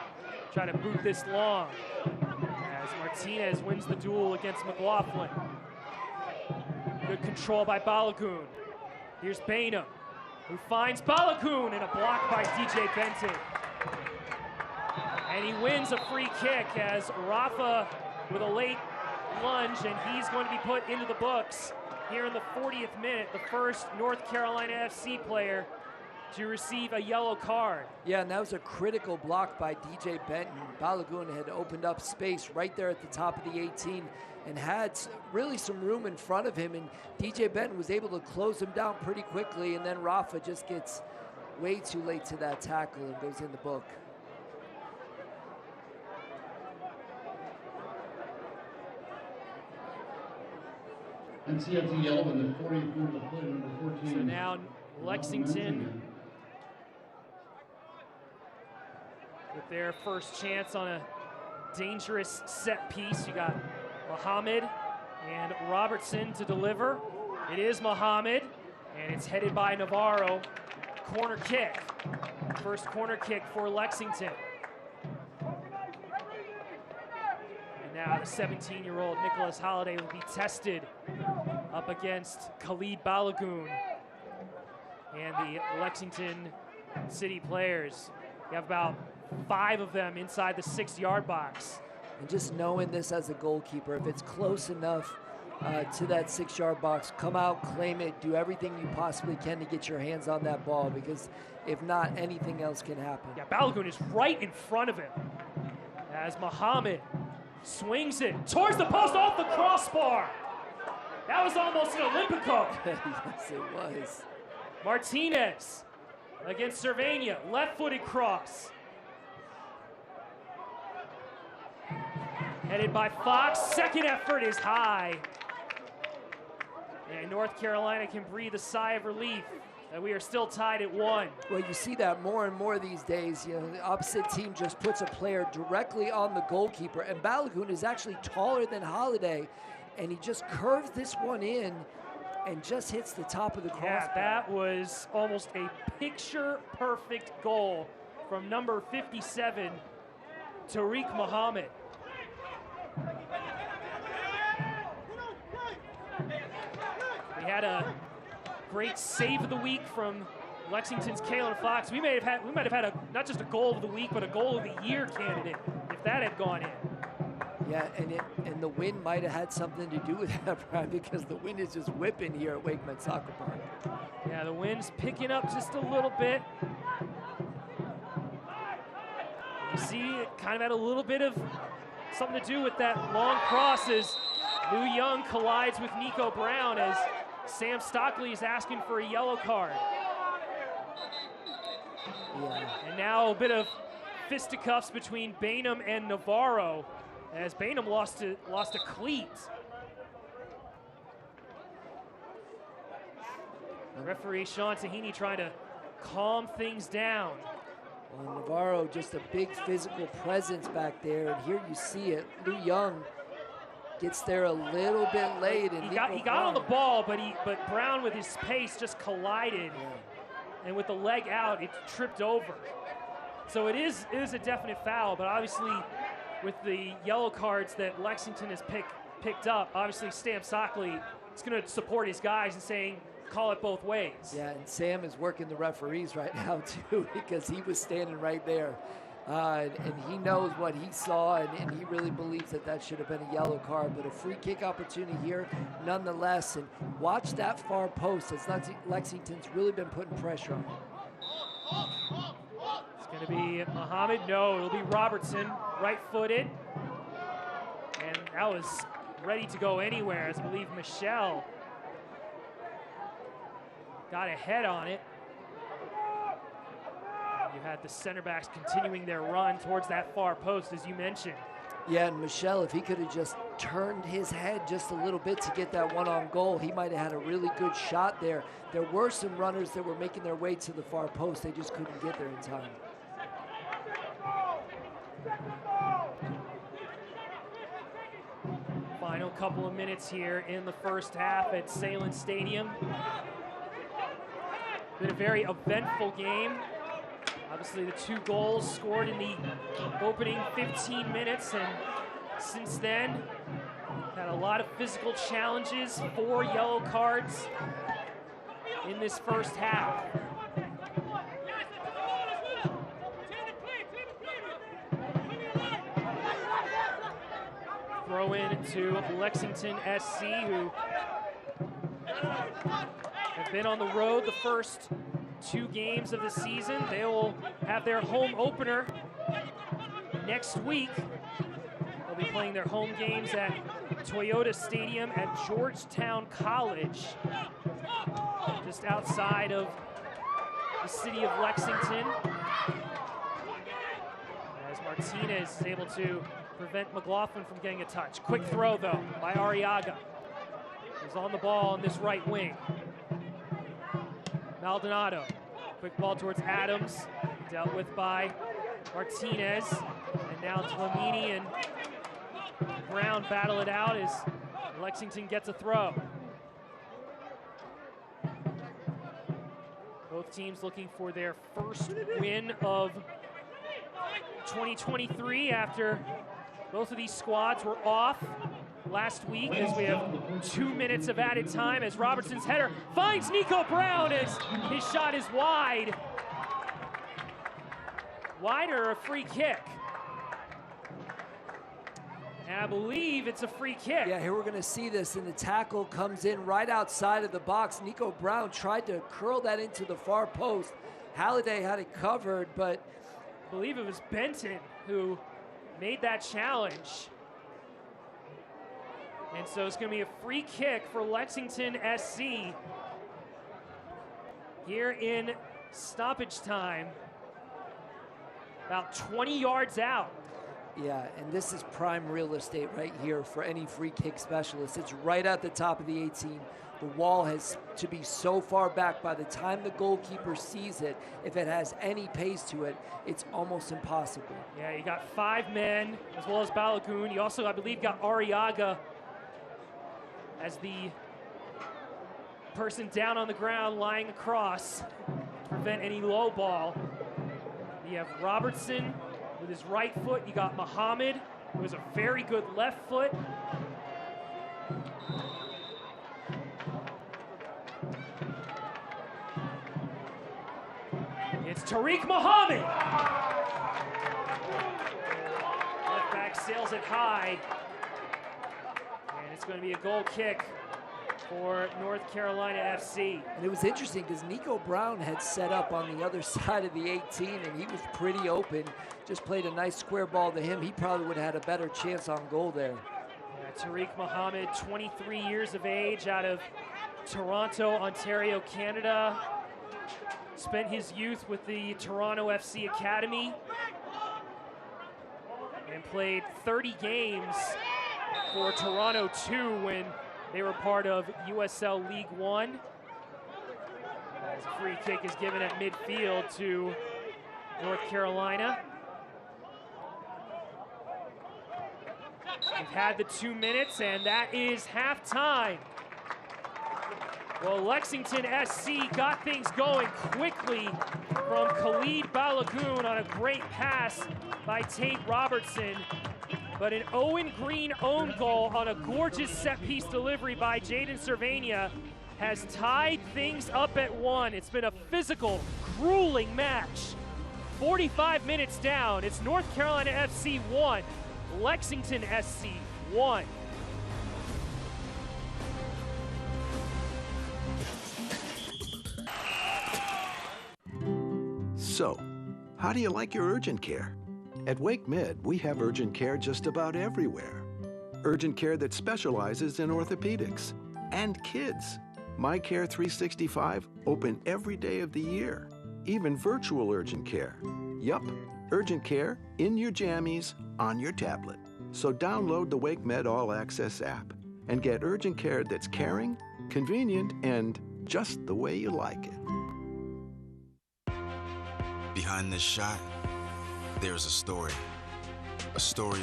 try to boot this long as Martinez wins the duel against McLaughlin. Good control by Balogun. Here's Bainham, who finds Balogun and a block by DJ Benton. And he wins a free kick as Rafa with a late lunge, and he's going to be put into the books here in the 40th minute, the first North Carolina FC player to receive a yellow card. Yeah, and that was a critical block by DJ Benton. Balogun had opened up space right there at the top of the 18 and had really some room in front of him, and DJ Benton was able to close him down pretty quickly, and then Rafa just gets way too late to that tackle and goes in the book. And see, that's a yellow in the 40th minute of play, number 14. So now Lexington with their first chance on a dangerous set piece. You got Muhammad and Robertson to deliver. It is Muhammad, and it's headed by Navarro. Corner kick. First corner kick for Lexington. And now the 17-year-old Nicholas Holiday will be tested up against Khalid Balogun and the Lexington City players. You have about 5 of them inside the 6-yard box. And just knowing this as a goalkeeper, if it's close enough to that 6-yard box, come out, claim it, do everything you possibly can to get your hands on that ball, because if not, anything else can happen. Yeah, Balogun is right in front of him as Muhammad swings it towards the post off the crossbar. That was almost an Olympico. Yes, it was. Martinez against Cervania, left-footed cross. Headed by Fox, second effort is high. And North Carolina can breathe a sigh of relief that we are still tied at 1. Well, you see that more and more these days. You know, the opposite team just puts a player directly on the goalkeeper, and Balogun is actually taller than Holiday, and he just curves this one in and just hits the top of the crossbar. Yeah, that was almost a picture-perfect goal from number 57, Tariq Muhammad. We had a great save of the week from Lexington's Kalen Fox. We might have had not just a goal of the week, but a goal of the year candidate if that had gone in. Yeah, and the wind might have had something to do with that, Brian, because the wind is just whipping here at Wakeman Soccer Park. Yeah, the wind's picking up just a little bit. You see, it kind of had a little bit of something to do with that long cross as Lou Young collides with Nico Brown as Sam Stockley is asking for a yellow card. Yeah. And now a bit of fisticuffs between Bainham and Navarro as Bainham lost a cleat. Referee Sean Tahini trying to calm things down. Well, Navarro, just a big physical presence back there, and here you see it. Lou Young gets there a little bit late, and he got on the ball, but Brown with his pace just collided, and with the leg out, it tripped over. So it is a definite foul, but obviously with the yellow cards that Lexington has picked up, obviously Sam Stockley is going to support his guys and saying, call it both ways. Yeah, and Sam is working the referees right now too, because he was standing right there. And he knows what he saw, and he really believes that that should have been a yellow card. But a free kick opportunity here nonetheless. And watch that far post as Lexington's really been putting pressure on him. It's going to be Muhammad. No, it'll be Robertson, right-footed. And that was ready to go anywhere, as I believe Michelle got ahead on it. You had the center backs continuing their run towards that far post, as you mentioned. Yeah, and Michelle, if he could have just turned his head just a little bit to get that one on goal, he might have had a really good shot there. There were some runners that were making their way to the far post. They just couldn't get there in time. Final couple of minutes here in the first half at Salem Stadium. Been a very eventful game. Obviously, the 2 goals scored in the opening 15 minutes, and since then, had a lot of physical challenges, 4 yellow cards in this first half. Throw in to Lexington SC, who have been on the road the first 2 games of the season. They will have their home opener next week. They'll be playing their home games at Toyota Stadium at Georgetown College, just outside of the city of Lexington. As Martinez is able to prevent McLaughlin from getting a touch. Quick throw, though, by Arriaga, who's on the ball on this right wing. Maldonado, quick ball towards Adams, dealt with by Martinez, and now Tlamini and Brown battle it out as Lexington gets a throw. Both teams looking for their first win of 2023 after both of these squads were off last week, as we have 2 minutes of added time as Robertson's header finds Nico Brown as his shot is wide. Wide or a free kick? And I believe it's a free kick. Yeah, here we're going to see this, and the tackle comes in right outside of the box. Nico Brown tried to curl that into the far post. Halliday had it covered, but I believe it was Benton who made that challenge. And so it's going to be a free kick for Lexington SC here in stoppage time, about 20 yards out. Yeah, and this is prime real estate right here for any free kick specialist. It's right at the top of the 18. The wall has to be so far back by the time the goalkeeper sees it. If it has any pace to it, it's almost impossible. Yeah, you got 5 men as well as Balagoon. You also, I believe, got Arriaga as the person down on the ground lying across to prevent any low ball. You have Robertson with his right foot. You got Muhammad, who has a very good left foot. It's Tariq Muhammad. Left back sails it high. And it's going to be a goal kick for North Carolina FC. And it was interesting because Nico Brown had set up on the other side of the 18, and he was pretty open. Just played a nice square ball to him. He probably would have had a better chance on goal there. Yeah, Tariq Muhammad, 23 years of age, out of Toronto, Ontario, Canada. Spent his youth with the Toronto FC Academy and played 30 games for Toronto 2 when they were part of USL League One. As a free kick is given at midfield to North Carolina. We've had the 2 minutes, and that is halftime. Well, Lexington SC got things going quickly from Khalid Balagoon on a great pass by Tate Robertson. But an Owen Green own goal on a gorgeous set-piece delivery by Jaden Cervania has tied things up at 1. It's been a physical, grueling match. 45 minutes down. It's North Carolina FC 1, Lexington SC 1. So, how do you like your urgent care? At Wake Med, we have urgent care just about everywhere. Urgent care that specializes in orthopedics and kids. My Care 365, open every day of the year. Even virtual urgent care. Yup, urgent care in your jammies on your tablet. So download the Wake Med All Access app and get urgent care that's caring, convenient, and just the way you like it. Behind this shot, there's a story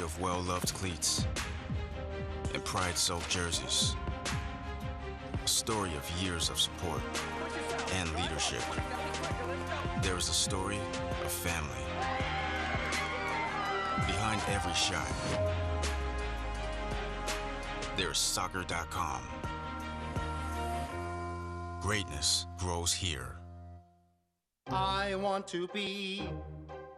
of well-loved cleats and pride-soaked jerseys, a story of years of support and leadership. There's a story of family. Behind every shot, there's soccer.com. Greatness grows here. I want to be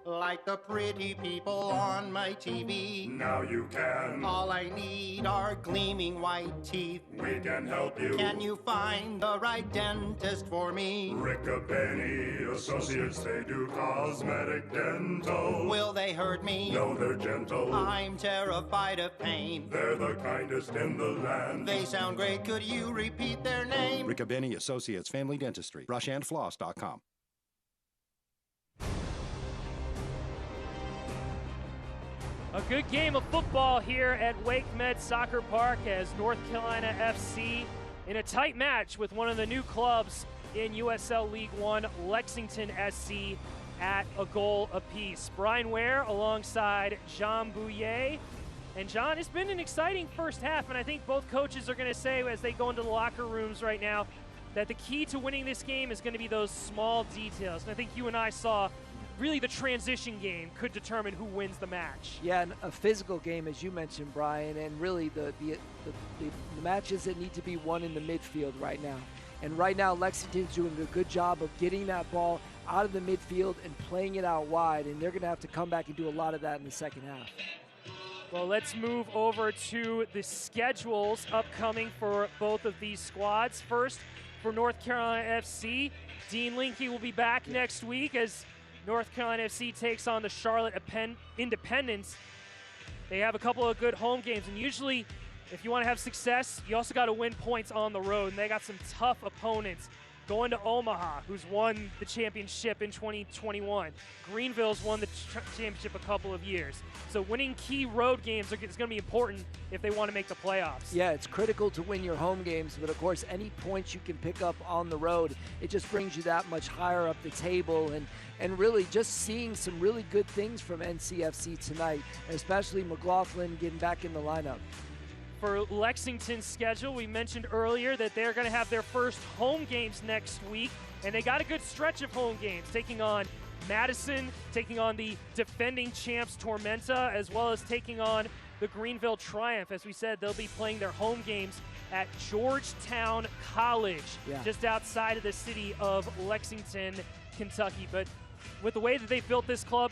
like the pretty people on my TV. Now you can. All I need are gleaming white teeth. We can help you. Can you find the right dentist for me? Riccobene Associates, they do cosmetic dental. Will they hurt me? No, they're gentle. I'm terrified of pain. They're the kindest in the land. They sound great. Could you repeat their name? Riccobene Associates Family Dentistry. Brushandfloss.com. A good game of football here at Wake Med Soccer Park as North Carolina FC in a tight match with one of the new clubs in USL League One, Lexington SC, at a goal apiece. Brian Ware alongside Jean Bouillet. And John, it's been an exciting first half, and I think both coaches are going to say as they go into the locker rooms right now that the key to winning this game is going to be those small details. And I think you and I saw really the transition game could determine who wins the match. Yeah, and a physical game, as you mentioned, Brian, and really the matches that need to be won in the midfield right now. And right now, Lexington's doing a good job of getting that ball out of the midfield and playing it out wide, and they're going to have to come back and do a lot of that in the second half. Well, let's move over to the schedules upcoming for both of these squads. First, for North Carolina FC, Dean Linke will be back next week as North Carolina FC takes on the Charlotte Independents. They have a couple of good home games, and usually if you want to have success, you also got to win points on the road, and they got some tough opponents. Going to Omaha, who's won the championship in 2021. Greenville's won the championship a couple of years. So winning key road games is going to be important if they want to make the playoffs. Yeah, it's critical to win your home games, but of course any points you can pick up on the road, it just brings you that much higher up the table, and really just seeing some really good things from NCFC tonight, especially McLaughlin getting back in the lineup. For Lexington's schedule, we mentioned earlier that they're going to have their first home games next week, and they got a good stretch of home games, taking on Madison, taking on the defending champs Tormenta, as well as taking on the Greenville Triumph. As we said, they'll be playing their home games at Georgetown College, just outside of the city of Lexington, Kentucky. But with the way that they built this club,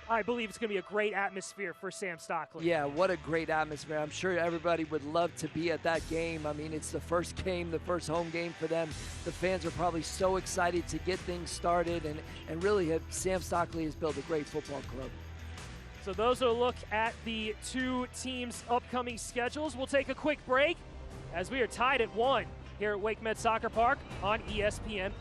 I believe it's going to be a great atmosphere for Sam Stockley. Yeah, what a great atmosphere. I'm sure everybody would love to be at that game. I mean, it's the first game, the first home game for them. The fans are probably so excited to get things started, and really Sam Stockley has built a great football club. So those are a look at the two teams' upcoming schedules. We'll take a quick break as we are tied at 1 here at Wake Med Soccer Park on ESPN+.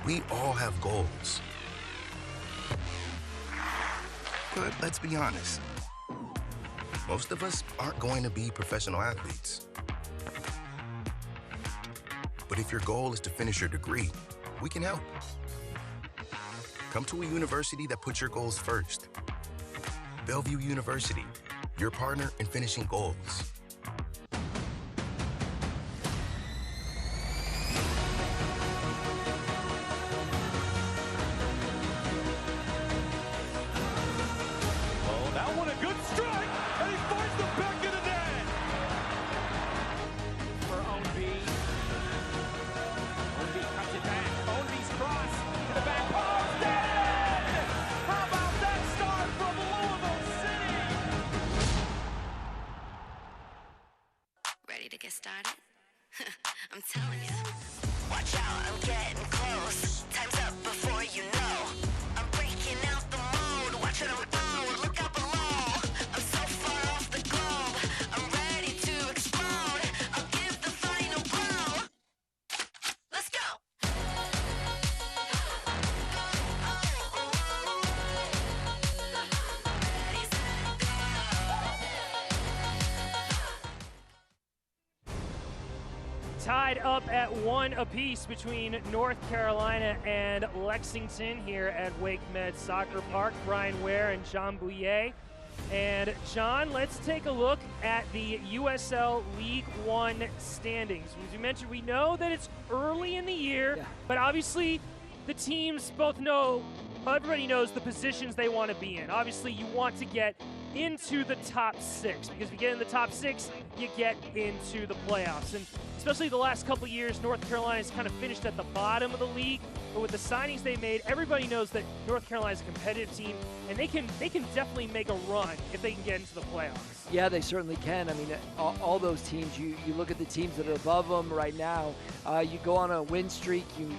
We all have goals. But let's be honest. Most of us aren't going to be professional athletes. But if your goal is to finish your degree, we can help. Come to a university that puts your goals first. Bellevue University, your partner in finishing goals. Ready to get started? I'm telling you. Watch out, I'm getting close. Time's up before you know. I'm breaking out the mold. Watch it, I'm look out below. I'm so far off the globe. I'm ready to explode. I'll give the final blow. Let's go. Tied up at 1 apiece between North Carolina and Lexington here at Wake Med Soccer Park. Brian Ware and John Bouillet. And John, let's take a look at the USL League One standings. As you mentioned, we know that it's early in the year, but obviously the teams both know, everybody knows the positions they want to be in. Obviously, you want to get into the top 6, because if you get in the top 6, you get into the playoffs. And especially the last couple of years, North Carolina's kind of finished at the bottom of the league, but with the signings they made, everybody knows that North Carolina's a competitive team, and they can definitely make a run if they can get into the playoffs. Yeah, they certainly can. I mean, all those teams, you look at the teams that are above them right now, you go on a win streak, you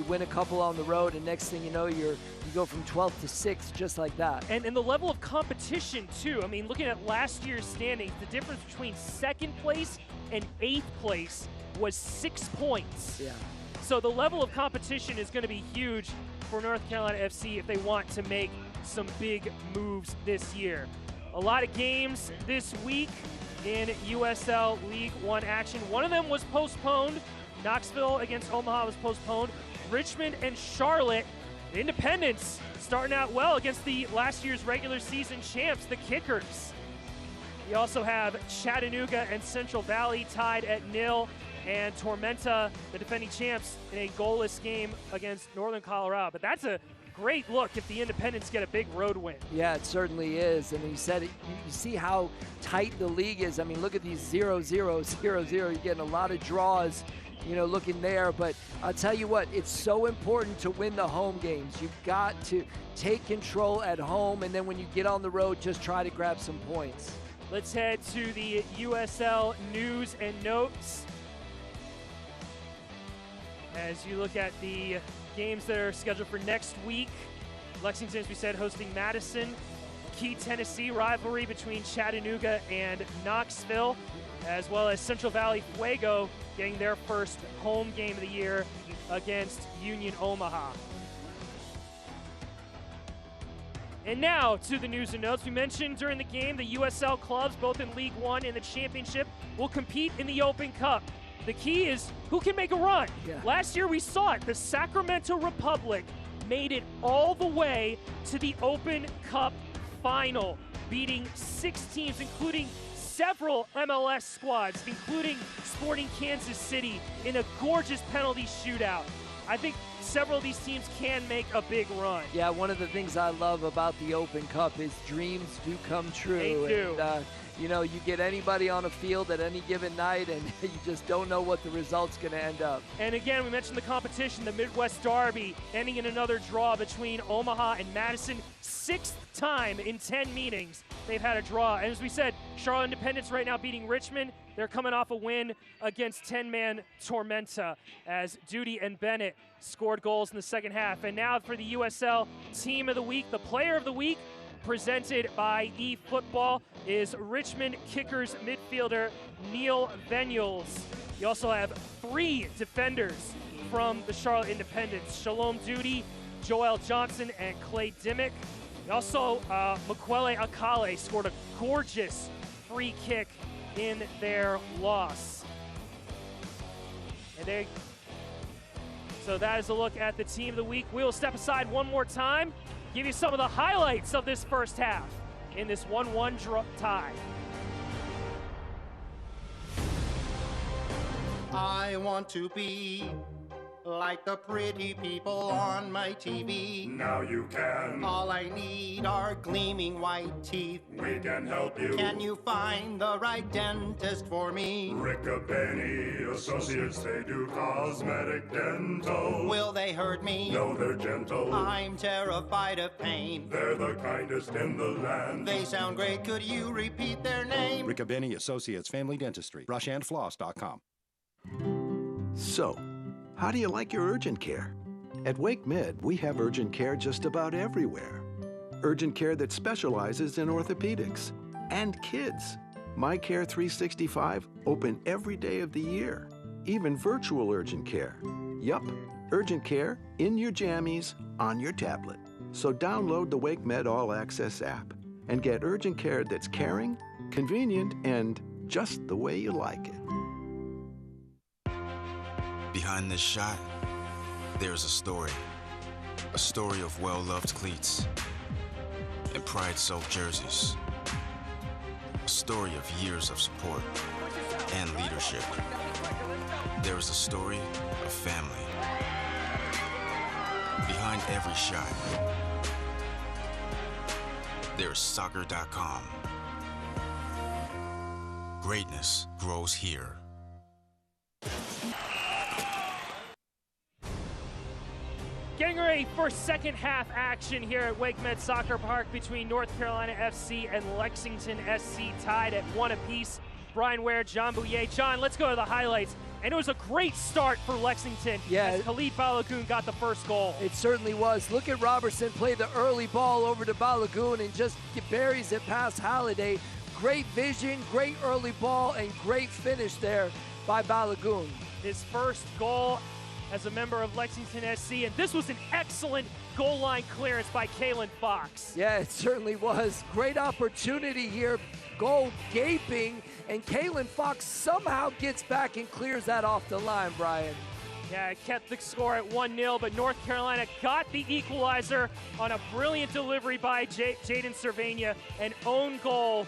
win a couple on the road, and next thing you know, you go from 12th to 6th just like that. And the level of competition, too. I mean, looking at last year's standings, the difference between 2nd place and 8th place was 6 points. Yeah. So the level of competition is going to be huge for North Carolina FC if they want to make some big moves this year. A lot of games this week in USL League One action. One of them was postponed. Knoxville against Omaha was postponed. Richmond and Charlotte, Independence, starting out well against the last year's regular season champs, the Kickers. You also have Chattanooga and Central Valley tied at 0, and Tormenta, the defending champs, in a goalless game against Northern Colorado. But that's a great look if the Independents get a big road win. Yeah, it certainly is. And you said it, you see how tight the league is. I mean, look at these 0-0, 0-0. You're getting a lot of draws, looking there. But I'll tell you what, it's so important to win the home games. You've got to take control at home, and then when you get on the road, just try to grab some points. Let's head to the USL news and notes. As you look at the games that are scheduled for next week, Lexington, as we said, hosting Madison. Key Tennessee rivalry between Chattanooga and Knoxville, as well as Central Valley Fuego getting their first home game of the year against Union Omaha. And now to the news and notes. We mentioned during the game the USL clubs, both in League One and the Championship, will compete in the Open Cup. The key is who can make a run. Yeah. Last year we saw it. The Sacramento Republic made it all the way to the Open Cup final, beating 6 teams, including several MLS squads, including Sporting Kansas City, in a gorgeous penalty shootout. I think several of these teams can make a big run. Yeah, one of the things I love about the Open Cup is dreams do come true. They do. And, you get anybody on a field at any given night, and you just don't know what the result's going to end up. And again, we mentioned the competition, the Midwest Derby, ending in another draw between Omaha and Madison. 6th time in 10 meetings they've had a draw. And as we said, Charlotte Independence right now beating Richmond. They're coming off a win against 10-man Tormenta as Duty and Bennett scored goals in the second half. And now for the USL Team of the Week, the Player of the Week, presented by eFootball, is Richmond Kickers midfielder Neil Venuels. You also have 3 defenders from the Charlotte Independents. Shalom Duty, Joel Johnson, and Clay Dimmick. Also, Makwele Akale scored a gorgeous free kick in their loss. So that is a look at the team of the week. We will step aside one more time, give you some of the highlights of this first half in this 1-1 tie. I want to be like the pretty people on my TV. Now you can. All I need are gleaming white teeth. We can help you. Can you find the right dentist for me? Riccobene Associates, they do cosmetic dental. Will they hurt me? No, they're gentle. I'm terrified of pain. They're the kindest in the land. They sound great. Could you repeat their name? Riccobene Associates Family Dentistry. Brushandfloss.com. So, how do you like your urgent care? At Wake Med, we have urgent care just about everywhere. Urgent care that specializes in orthopedics and kids. My Care 365, open every day of the year. Even virtual urgent care. Yup, urgent care in your jammies on your tablet. So download the Wake Med All Access app and get urgent care that's caring, convenient, and just the way you like it. Behind this shot, there's a story of well-loved cleats and pride-soaked jerseys, a story of years of support and leadership. There is a story of family. Behind every shot, there's soccer.com. Greatness grows here. Getting ready for second half action here at Wake Med Soccer Park between North Carolina FC and Lexington SC, tied at 1 apiece. Brian Ware, John Bouye. John, let's go to the highlights. And it was a great start for Lexington as Khalid Balogun got the first goal. It certainly was. Look at Robertson play the early ball over to Balogun and just buries it past Halliday. Great vision, great early ball, and great finish there by Balogun. His first goal as a member of Lexington SC, and this was an excellent goal line clearance by Kalen Fox. Yeah, it certainly was. Great opportunity here. Goal gaping, and Kalen Fox somehow gets back and clears that off the line, Brian. Yeah, it kept the score at 1-0, but North Carolina got the equalizer on a brilliant delivery by Jaden Cervania, an own goal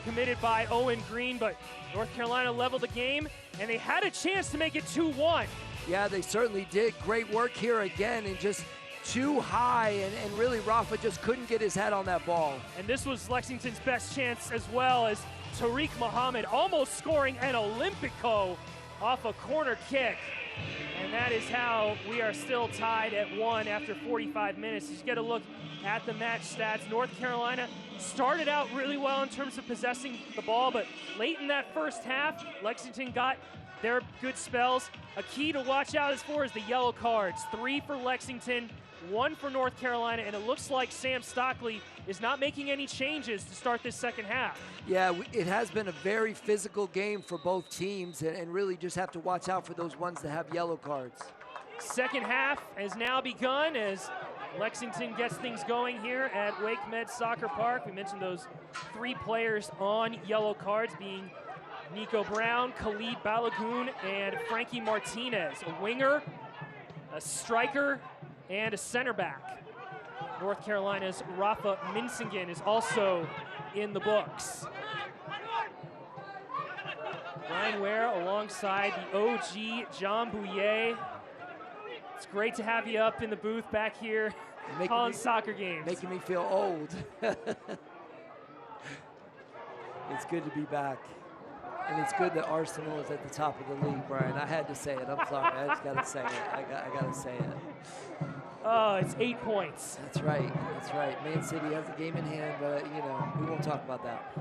committed by Owen Green, but North Carolina leveled the game, and they had a chance to make it 2-1. Yeah, they certainly did. Great work here again, and just too high, and really Rafa just couldn't get his head on that ball. And this was Lexington's best chance as well, as Tariq Muhammad almost scoring an Olympico off a corner kick. And that is how we are still tied at 1 after 45 minutes. Just get a look at the match stats. North Carolina started out really well in terms of possessing the ball, but late in that first half, Lexington got their good spells. A key to watch out for is the yellow cards. 3 for Lexington, 1 for North Carolina, and it looks like Sam Stockley is not making any changes to start this second half. Yeah, it has been a very physical game for both teams, and really just have to watch out for those ones that have yellow cards. Second half has now begun as Lexington gets things going here at Wake Med Soccer Park. We mentioned those 3 players on yellow cards, being Nico Brown, Khalid Balogun, and Frankie Martinez, a winger, a striker, and a center back. North Carolina's Rafa Minsingen is also in the books. Brian Ware alongside the OG John Bouye. It's great to have you up in the booth back here calling soccer games. Making me feel old. It's good to be back. And it's good that Arsenal is at the top of the league, Brian. I had to say it. I'm sorry. I just got to say it. I got to say it. Oh, it's 8 points. That's right. That's right. Man City has a game in hand, but, we won't talk about that.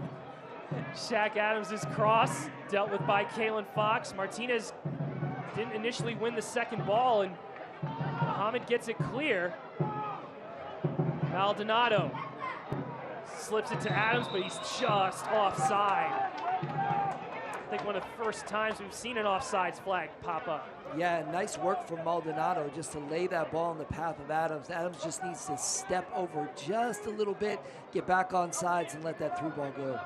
Shaq Adams' cross dealt with by Kalen Fox. Martinez didn't initially win the second ball, and Muhammad gets it clear. Maldonado slips it to Adams, but he's just offside. I think one of the first times we've seen an offsides flag pop up. Yeah, nice work from Maldonado just to lay that ball in the path of Adams. Adams just needs to step over just a little bit, get back on sides, and let that through ball go.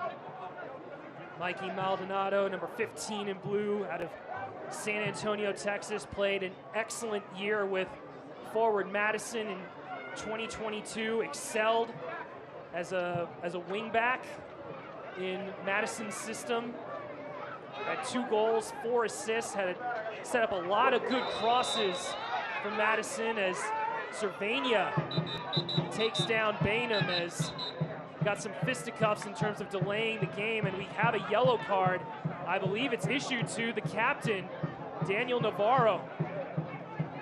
Mikey Maldonado, number 15 in blue, out of San Antonio, Texas, played an excellent year with forward Madison in 2022, excelled as a wingback in Madison's system. Had 2 goals, 4 assists, had set up a lot of good crosses from Madison as Cervania takes down Bainham, as got some fisticuffs in terms of delaying the game, and we have a yellow card. I believe it's issued to the captain, Daniel Navarro.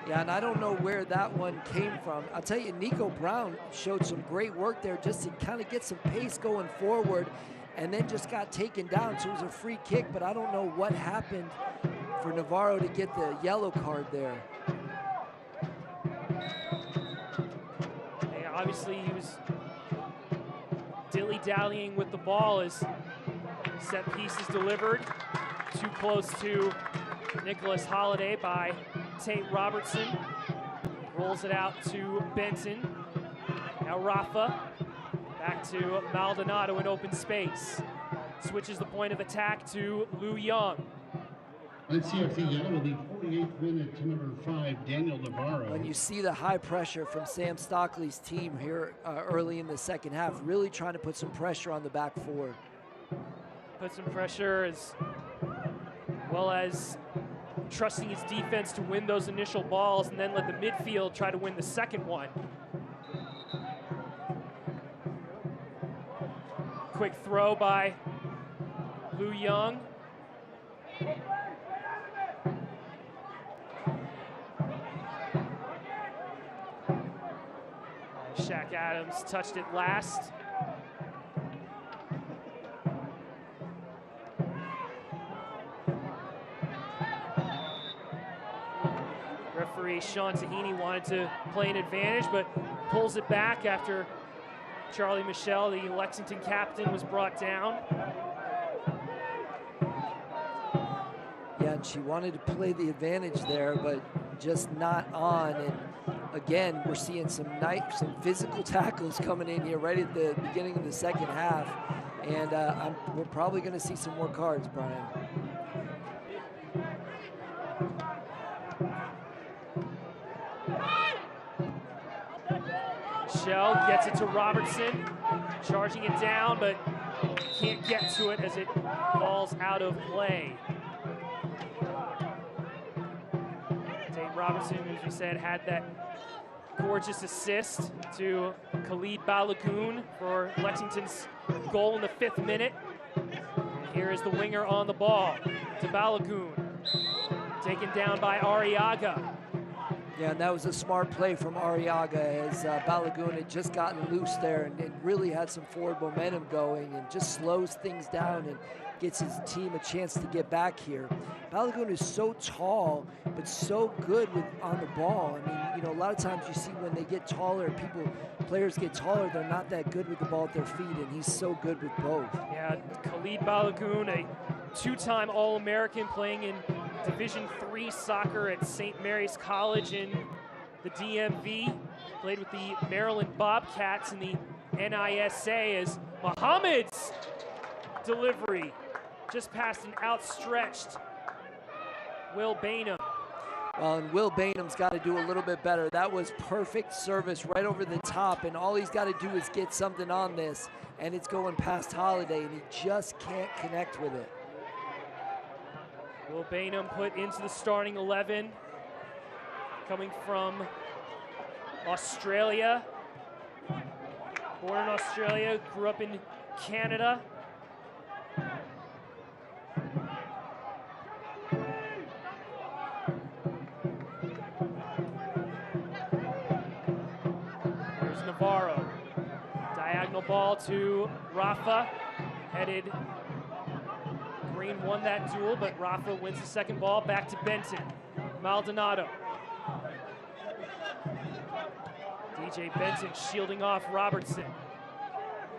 Yeah, and I don't know where that one came from. I'll tell you, Nico Brown showed some great work there just to kind of get some pace going forward, and then just got taken down. So it was a free kick, but I don't know what happened for Navarro to get the yellow card there. Yeah, obviously he was dilly-dallying with the ball as set piece is delivered. Too close to Nicholas Holiday by Tate Robertson. Rolls it out to Benton. Now Rafa. Back to Maldonado in open space. Switches the point of attack to Lou Young. NCFC yellow with the 48th minute to number 5, Daniel Navarro. When you see the high pressure from Sam Stockley's team here early in the second half, really trying to put some pressure on the back four. Put some pressure as well as trusting his defense to win those initial balls and then let the midfield try to win the second one. Quick throw by Lou Young. Shaq Adams touched it last. Referee Sean Tahini wanted to play an advantage, but pulls it back after Charlie Michelle, the Lexington captain, was brought down. Yeah, and she wanted to play the advantage there, but just not on. And again, we're seeing some physical tackles coming in here right at the beginning of the second half. And we're probably going to see some more cards, Brian. Shell gets it to Robertson, charging it down, but can't get to it as it falls out of play. Tate Robertson, as we said, had that gorgeous assist to Khalid Balogun for Lexington's goal in the 5th minute. And here is the winger on the ball to Balogun, taken down by Arriaga. Yeah, and that was a smart play from Arriaga as Balogun had just gotten loose there and really had some forward momentum going and just slows things down and gets his team a chance to get back here. Balogun is so tall, but so good on the ball. I mean, you know, a lot of times you see when they get taller, players get taller, they're not that good with the ball at their feet, and he's so good with both. Yeah, Khalid Balogun, a 2-time All-American playing in Division III soccer at St. Mary's College in the DMV. Played with the Maryland Bobcats in the NISA as Muhammad's delivery just past an outstretched Will Bainham. Well, and Will Bainham's got to do a little bit better. That was perfect service right over the top, and all he's got to do is get something on this, and it's going past Holiday, and he just can't connect with it. Will Bainham put into the starting 11, coming from Australia. Born in Australia, grew up in Canada. Here's Navarro. Diagonal ball to Rafa, headed. Green won that duel, but Rafa wins the second ball. Back to Benton. Maldonado. DJ Benton shielding off Robertson.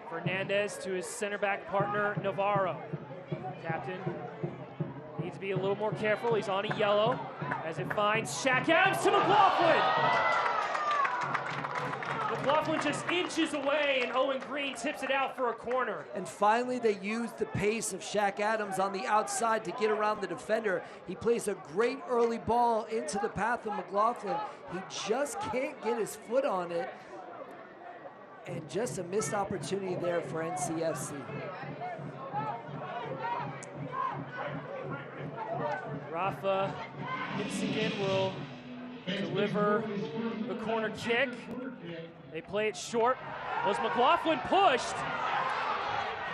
Fernandez to his center back partner, Navarro. Captain Needs to be a little more careful. He's on a yellow as it finds Shaq Adams to McLaughlin. McLaughlin just inches away, and Owen Green tips it out for a corner. And finally, they used the pace of Shaq Adams on the outside to get around the defender. He plays a great early ball into the path of McLaughlin. He just can't get his foot on it. And just a missed opportunity there for NCFC. Rafa Hinsigan will deliver the corner kick. They play it short. Was McLaughlin pushed?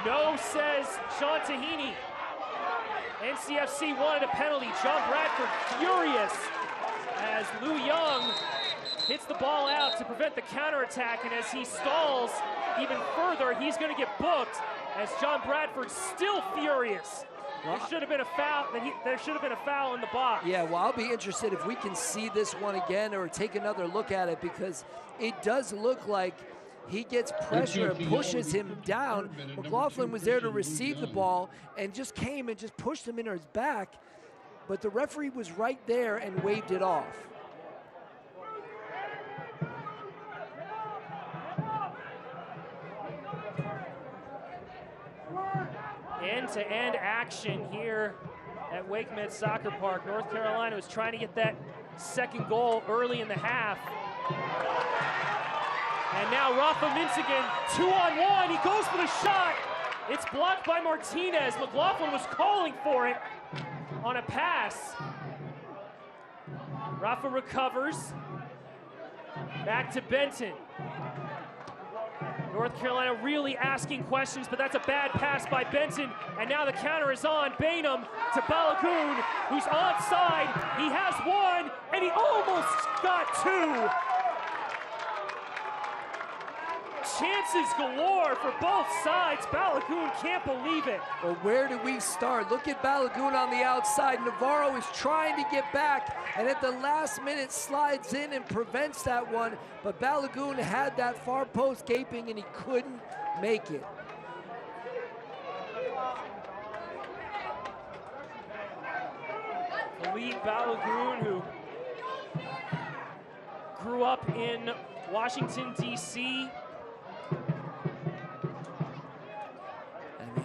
No, says Sean Tahini. NCFC wanted a penalty. John Bradford furious as Lou Young hits the ball out to prevent the counterattack, and as he stalls even further, he's going to get booked as John Bradford's still furious. There should have been a foul. There should have been a foul in the box. Yeah, well, I'll be interested if we can see this one again or take another look at it, because it does look like he gets pressure and pushes him down. McLaughlin was there to receive the ball and just came and just pushed him into his back, but the referee was right there and waved it off. End-to-end action here at Wake Med Soccer Park. North Carolina was trying to get that second goal early in the half. And now Rafa Minsigan, 2-on-1. He goes for the shot. It's blocked by Martinez. McLaughlin was calling for it on a pass. Rafa recovers. Back to Benton. North Carolina really asking questions, but that's a bad pass by Benton. And now the counter is on. Bainham to Balagoon, who's onside. He has one, and he almost got two. Chances galore for both sides. Balagoon can't believe it. Well, where do we start? Look at Balagoon on the outside. Navarro is trying to get back, and at the last minute slides in and prevents that one. But Balagoon had that far post gaping, and he couldn't make it. Khalid Balagoon, who grew up in Washington, D.C.,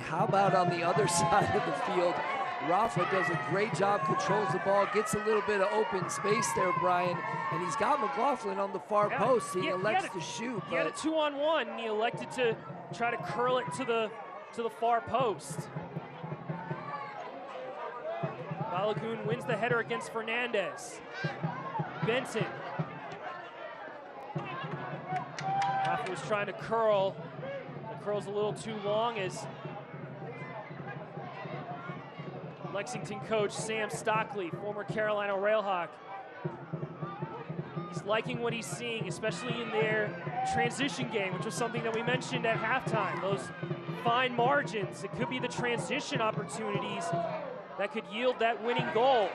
how about on the other side of the field? Rafa does a great job, controls the ball, gets a little bit of open space there, Brian, and he's got McLaughlin on the far post. He elects to shoot. He had a 2-on-1, and he elected to try to curl it to the far post. Balagoon wins the header against Fernandez. Benton. Rafa was trying to curl. The curl's a little too long as Lexington coach Sam Stockley, former Carolina Railhawk, he's liking what he's seeing, especially in their transition game, which was something that we mentioned at halftime. Those fine margins, it could be the transition opportunities that could yield that winning goal.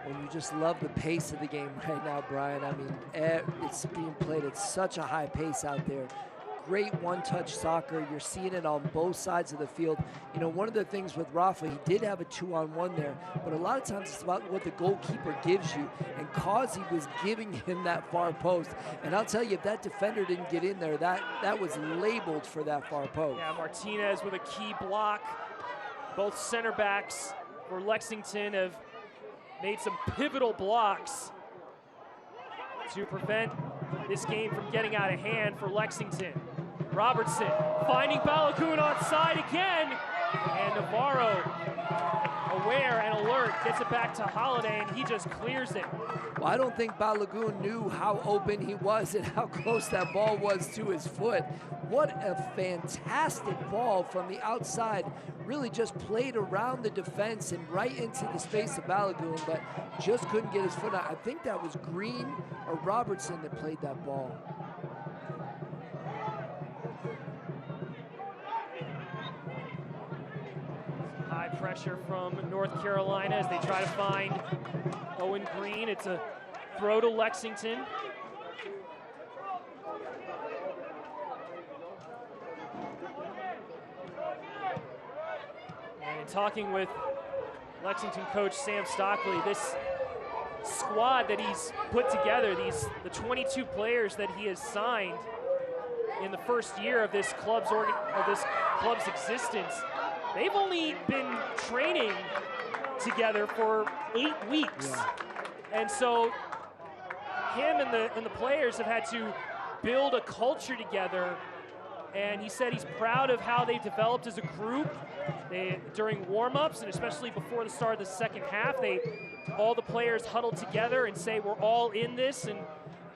And you just love the pace of the game right now, Brian. I mean, it's being played at such a high pace out there. Great one-touch soccer. You're seeing it on both sides of the field. You know, one of the things with Rafa, he did have a 2-on-1 there, but a lot of times it's about what the goalkeeper gives you, and Causey was giving him that far post. And I'll tell you, if that defender didn't get in there, that was labeled for that far post. Yeah, Martinez with a key block. Both center backs for Lexington have made some pivotal blocks to prevent this game from getting out of hand for Lexington. Robertson finding Balagoon on side again, and Navarro, aware and alert, gets it back to Holiday, and he just clears it. Well, I don't think Balagoon knew how open he was and how close that ball was to his foot. What a fantastic ball from the outside. Really just played around the defense and right into the space of Balagoon, but just couldn't get his foot out. I think that was Green or Robertson that played that ball. High pressure from North Carolina as they try to find Owen Green. It's a throw to And in talking with Lexington coach Sam Stockley, this squad that he's put together, the 22 players that he has signed in the first year of this club's existence, they've only been training together for 8 weeks. Yeah. And so him and the players have had to build a culture together, and he said he's proud of how they developed as a group. During warm-ups, and especially before the start of the second half, all the players huddled together and say, we're all in this, and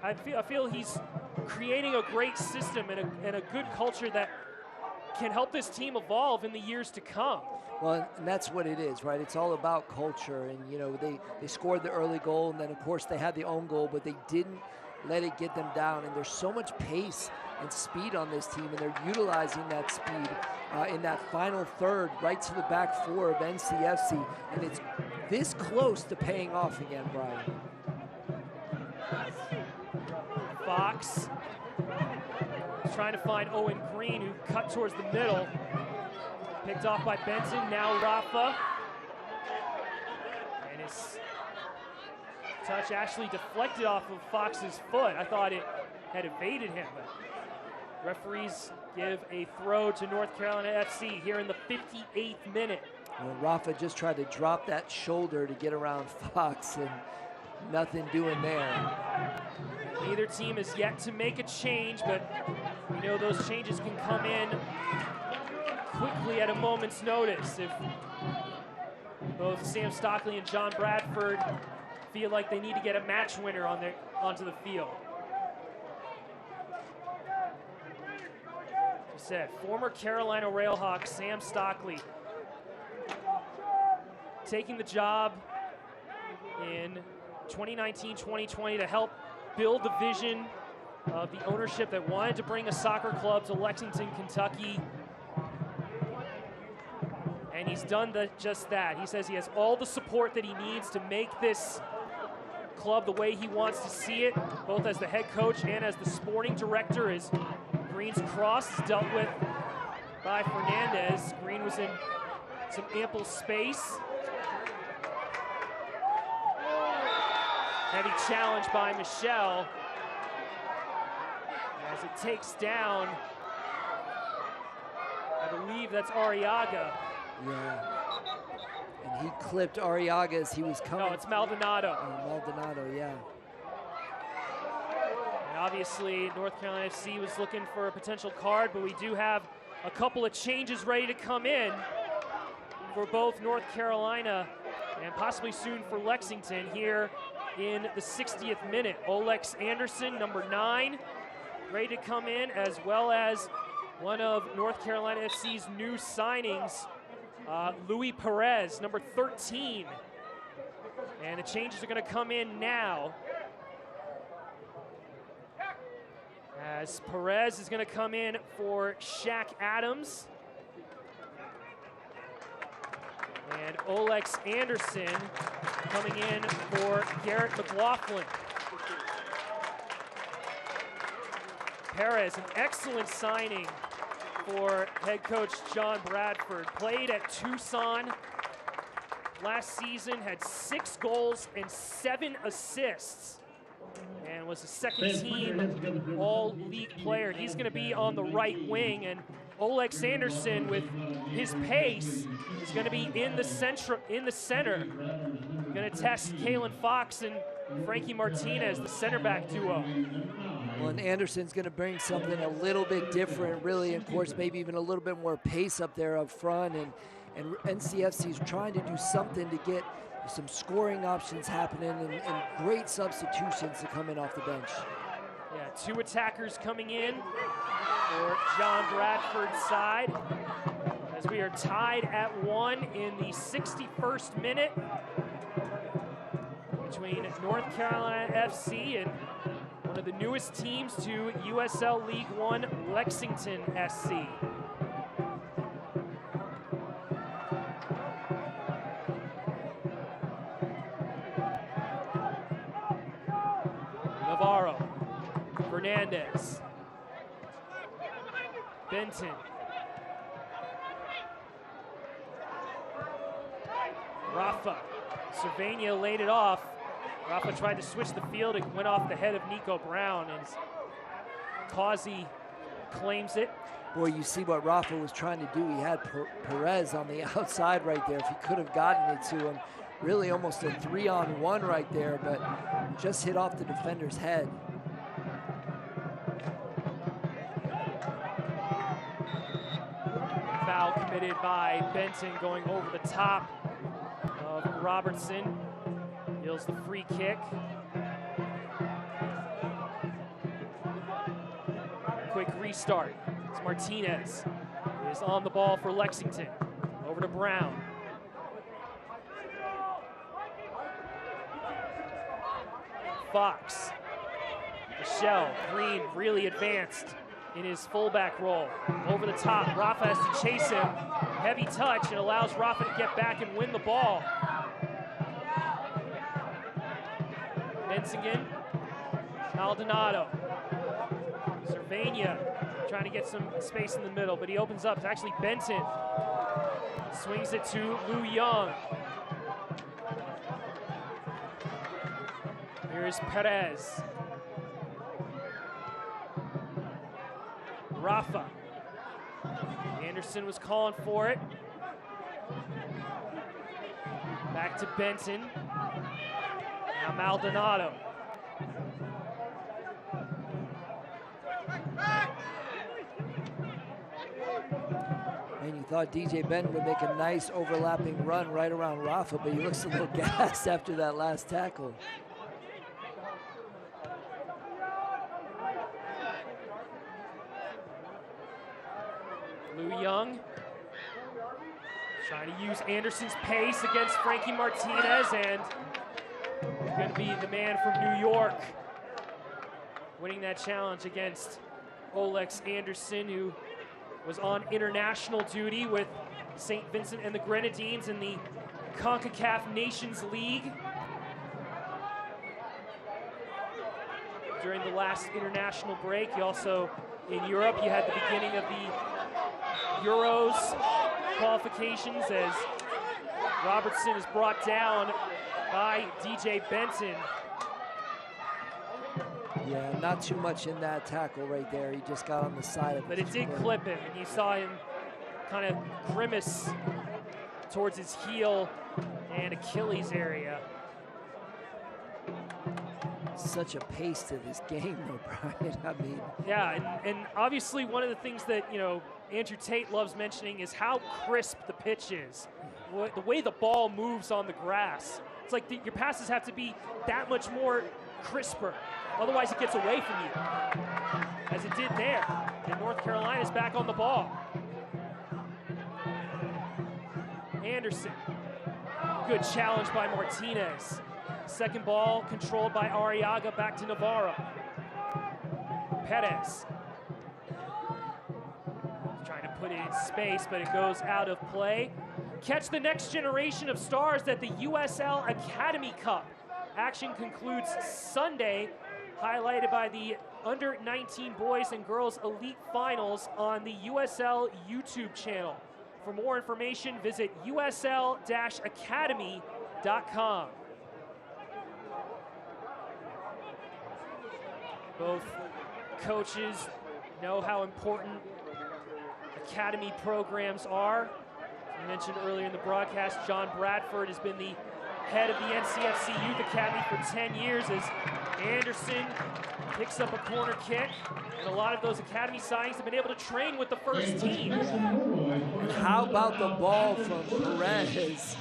I feel he's creating a great system and a good culture that can help this team evolve in the years to come. Well, and that's what it is, right? It's all about culture, and you know, they scored the early goal, and then of course they had the own goal, but they didn't let it get them down, and there's so much pace and speed on this team, and they're utilizing that speed in that final third right to the back four of NCFC, and it's this close to paying off again, Brian. Fox is trying to find Owen Green, who cut towards the middle. Picked off by Benson, now Rafa. And his touch actually deflected off of Fox's foot. I thought it had evaded him, but referees give a throw to North Carolina FC here in the 58th minute. Well, Rafa just tried to drop that shoulder to get around Fox, and nothing doing there. Neither team has yet to make a change, but we know those changes can come in quickly at a moment's notice. If both Sam Stockley and John Bradford feel like they need to get a match winner onto the field. As I said, former Carolina Railhawk Sam Stockley taking the job in 2019-2020 to help build the vision of the ownership that wanted to bring a soccer club to Lexington, Kentucky. And he's done just that. He says he has all the support that he needs to make this club the way he wants to see it, both as the head coach and as the sporting director, as Green's cross is dealt with by Fernandez. Green was in some ample space. Heavy challenge by Michelle as it takes down, I believe that's Arriaga. Yeah. And he clipped Arriaga as he was coming. No, it's Maldonado. Oh, Maldonado, yeah. And obviously, North Carolina FC was looking for a potential card, but we do have a couple of changes ready to come in for both North Carolina and possibly soon for Lexington here in the 60th minute. Olex Anderson, number 9, ready to come in, as well as one of North Carolina FC's new signings, Luis Perez, number 13. And the changes are going to come in now, as Perez is going to come in for Shaq Adams. And Olex Anderson coming in for Garrett McLaughlin. Perez, an excellent signing for head coach John Bradford. Played at Tucson last season, had 6 goals and 7 assists, and was a second team all-league player. He's going to be on the right wing, and Olex Anderson, with his pace, is going to be in the center. Going to test Kalen Fox and Frankie Martinez, the center back duo. Well, and Anderson's going to bring something a little bit different, really, of course, maybe even a little bit more pace up there up front, and NCFC's trying to do something to get some scoring options happening and great substitutions to come in off the bench. Yeah, 2 attackers coming in for John Bradford's side, as we are tied at 1 in the 61st minute between North Carolina FC and one of the newest teams to USL League One, Lexington SC. Navarro, Fernandez, Benton, Rafa. Cervania laid it off. Rafa tried to switch the field. It went off the head of Nico Brown, and Causey claims it. Boy, you see what Rafa was trying to do. He had Perez on the outside right there. If he could have gotten it to him, really almost a 3-on-1 right there, but just hit off the defender's head. Foul committed by Benton, going over the top of Robertson. Deals the free kick. Quick restart. It's Martinez. He is on the ball for Lexington. Over to Brown. Fox. Michelle Green really advanced in his fullback role. Over the top, Rafa has to chase him. Heavy touch, and allows Rafa to get back and win the ball. Bensigan, Maldonado. Cervania trying to get some space in the middle, but he opens up. It's actually Benton. Swings it to Lou Young. Here's Perez. Rafa. Anderson was calling for it. Back to Benton. Now Maldonado. And you thought DJ Benton would make a nice overlapping run right around Rafa, but he looks a little gassed after that last tackle. Lou Young trying to use Anderson's pace against Frankie Martinez, and he's going to be the man from New York winning that challenge against Olex Anderson, who was on international duty with St. Vincent and the Grenadines in the CONCACAF Nations League. During the last international break, you also, in Europe, you had the beginning of the Euros qualifications as Robertson is brought down by DJ Benton. Yeah, not too much in that tackle right there. He just got on the side of it. But it did clip him, and you saw him kind of grimace towards his heel and Achilles area. Such a pace to this game, though, Brian. I mean, yeah, and obviously one of the things that, you know, Andrew Tate loves mentioning is how crisp the pitch is. The way the ball moves on the grass. It's like your passes have to be that much more crisper. Otherwise, it gets away from you, as it did there. And North Carolina's back on the ball. Anderson. Good challenge by Martinez. Second ball controlled by Arriaga, back to Navarro. Perez. Trying to put it in space, but it goes out of play. Catch the next generation of stars at the USL Academy Cup. Action concludes Sunday, highlighted by the Under-19 Boys and Girls Elite Finals on the USL YouTube channel. For more information, visit usl-academy.com. Both coaches know how important academy programs are. I mentioned earlier in the broadcast, John Bradford has been the head of the NCFC Youth Academy for 10 years as Anderson picks up a corner kick. And a lot of those academy signings have been able to train with the first team. How about the ball from Perez?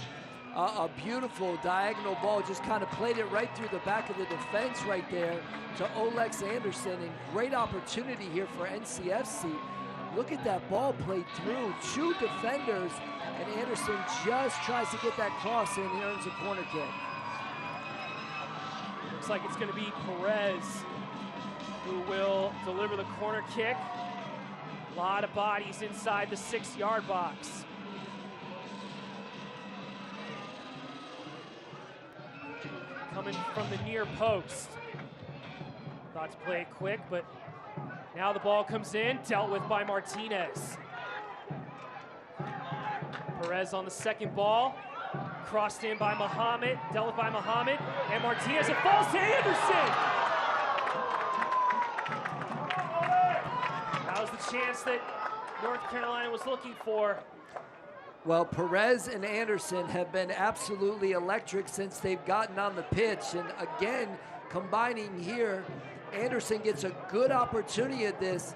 A beautiful diagonal ball, just kind of played it right through the back of the defense right there to Olex Anderson, and great opportunity here for NCFC. Look at that ball played through 2 defenders, and Anderson just tries to get that cross in. He earns a corner kick. Looks like it's going to be Perez who will deliver the corner kick. A lot of bodies inside the 6-yard box. Coming from the near post. Thought to play it quick, but now the ball comes in, dealt with by Martinez. Perez on the second ball. Crossed in by Muhammad, dealt with by Muhammad, and Martinez, it falls to Anderson! That was the chance that North Carolina was looking for. Well, Perez and Anderson have been absolutely electric since they've gotten on the pitch. And again, combining here, Anderson gets a good opportunity at this.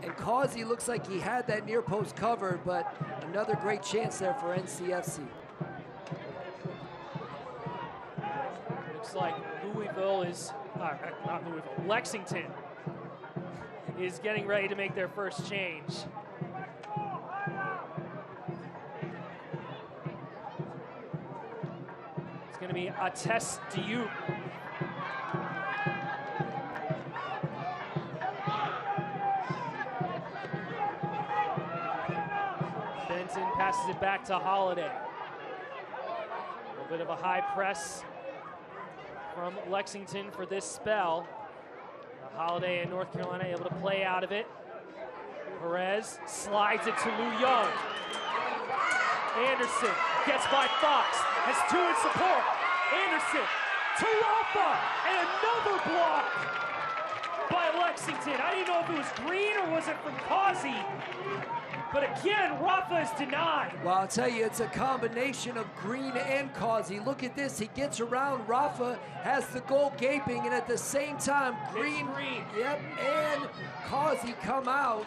And Causey looks like he had that near post covered, but another great chance there for NCFC. Looks like Louisville is, not Louisville, Lexington is getting ready to make their first change. It's going to be Ates Diop. Benton passes it back to Holiday. A little bit of a high press from Lexington for this spell. Holiday and North Carolina able to play out of it. Perez slides it to Lou Young. Anderson gets by Fox, has two in support. Anderson to Rafa, and another block by Lexington. I didn't know if it was Green or was it from Causey. But again, Rafa is denied. Well, I'll tell you, it's a combination of Green and Causey. Look at this. He gets around. Rafa has the goal gaping, and at the same time, Green. Yep, and Causey come out.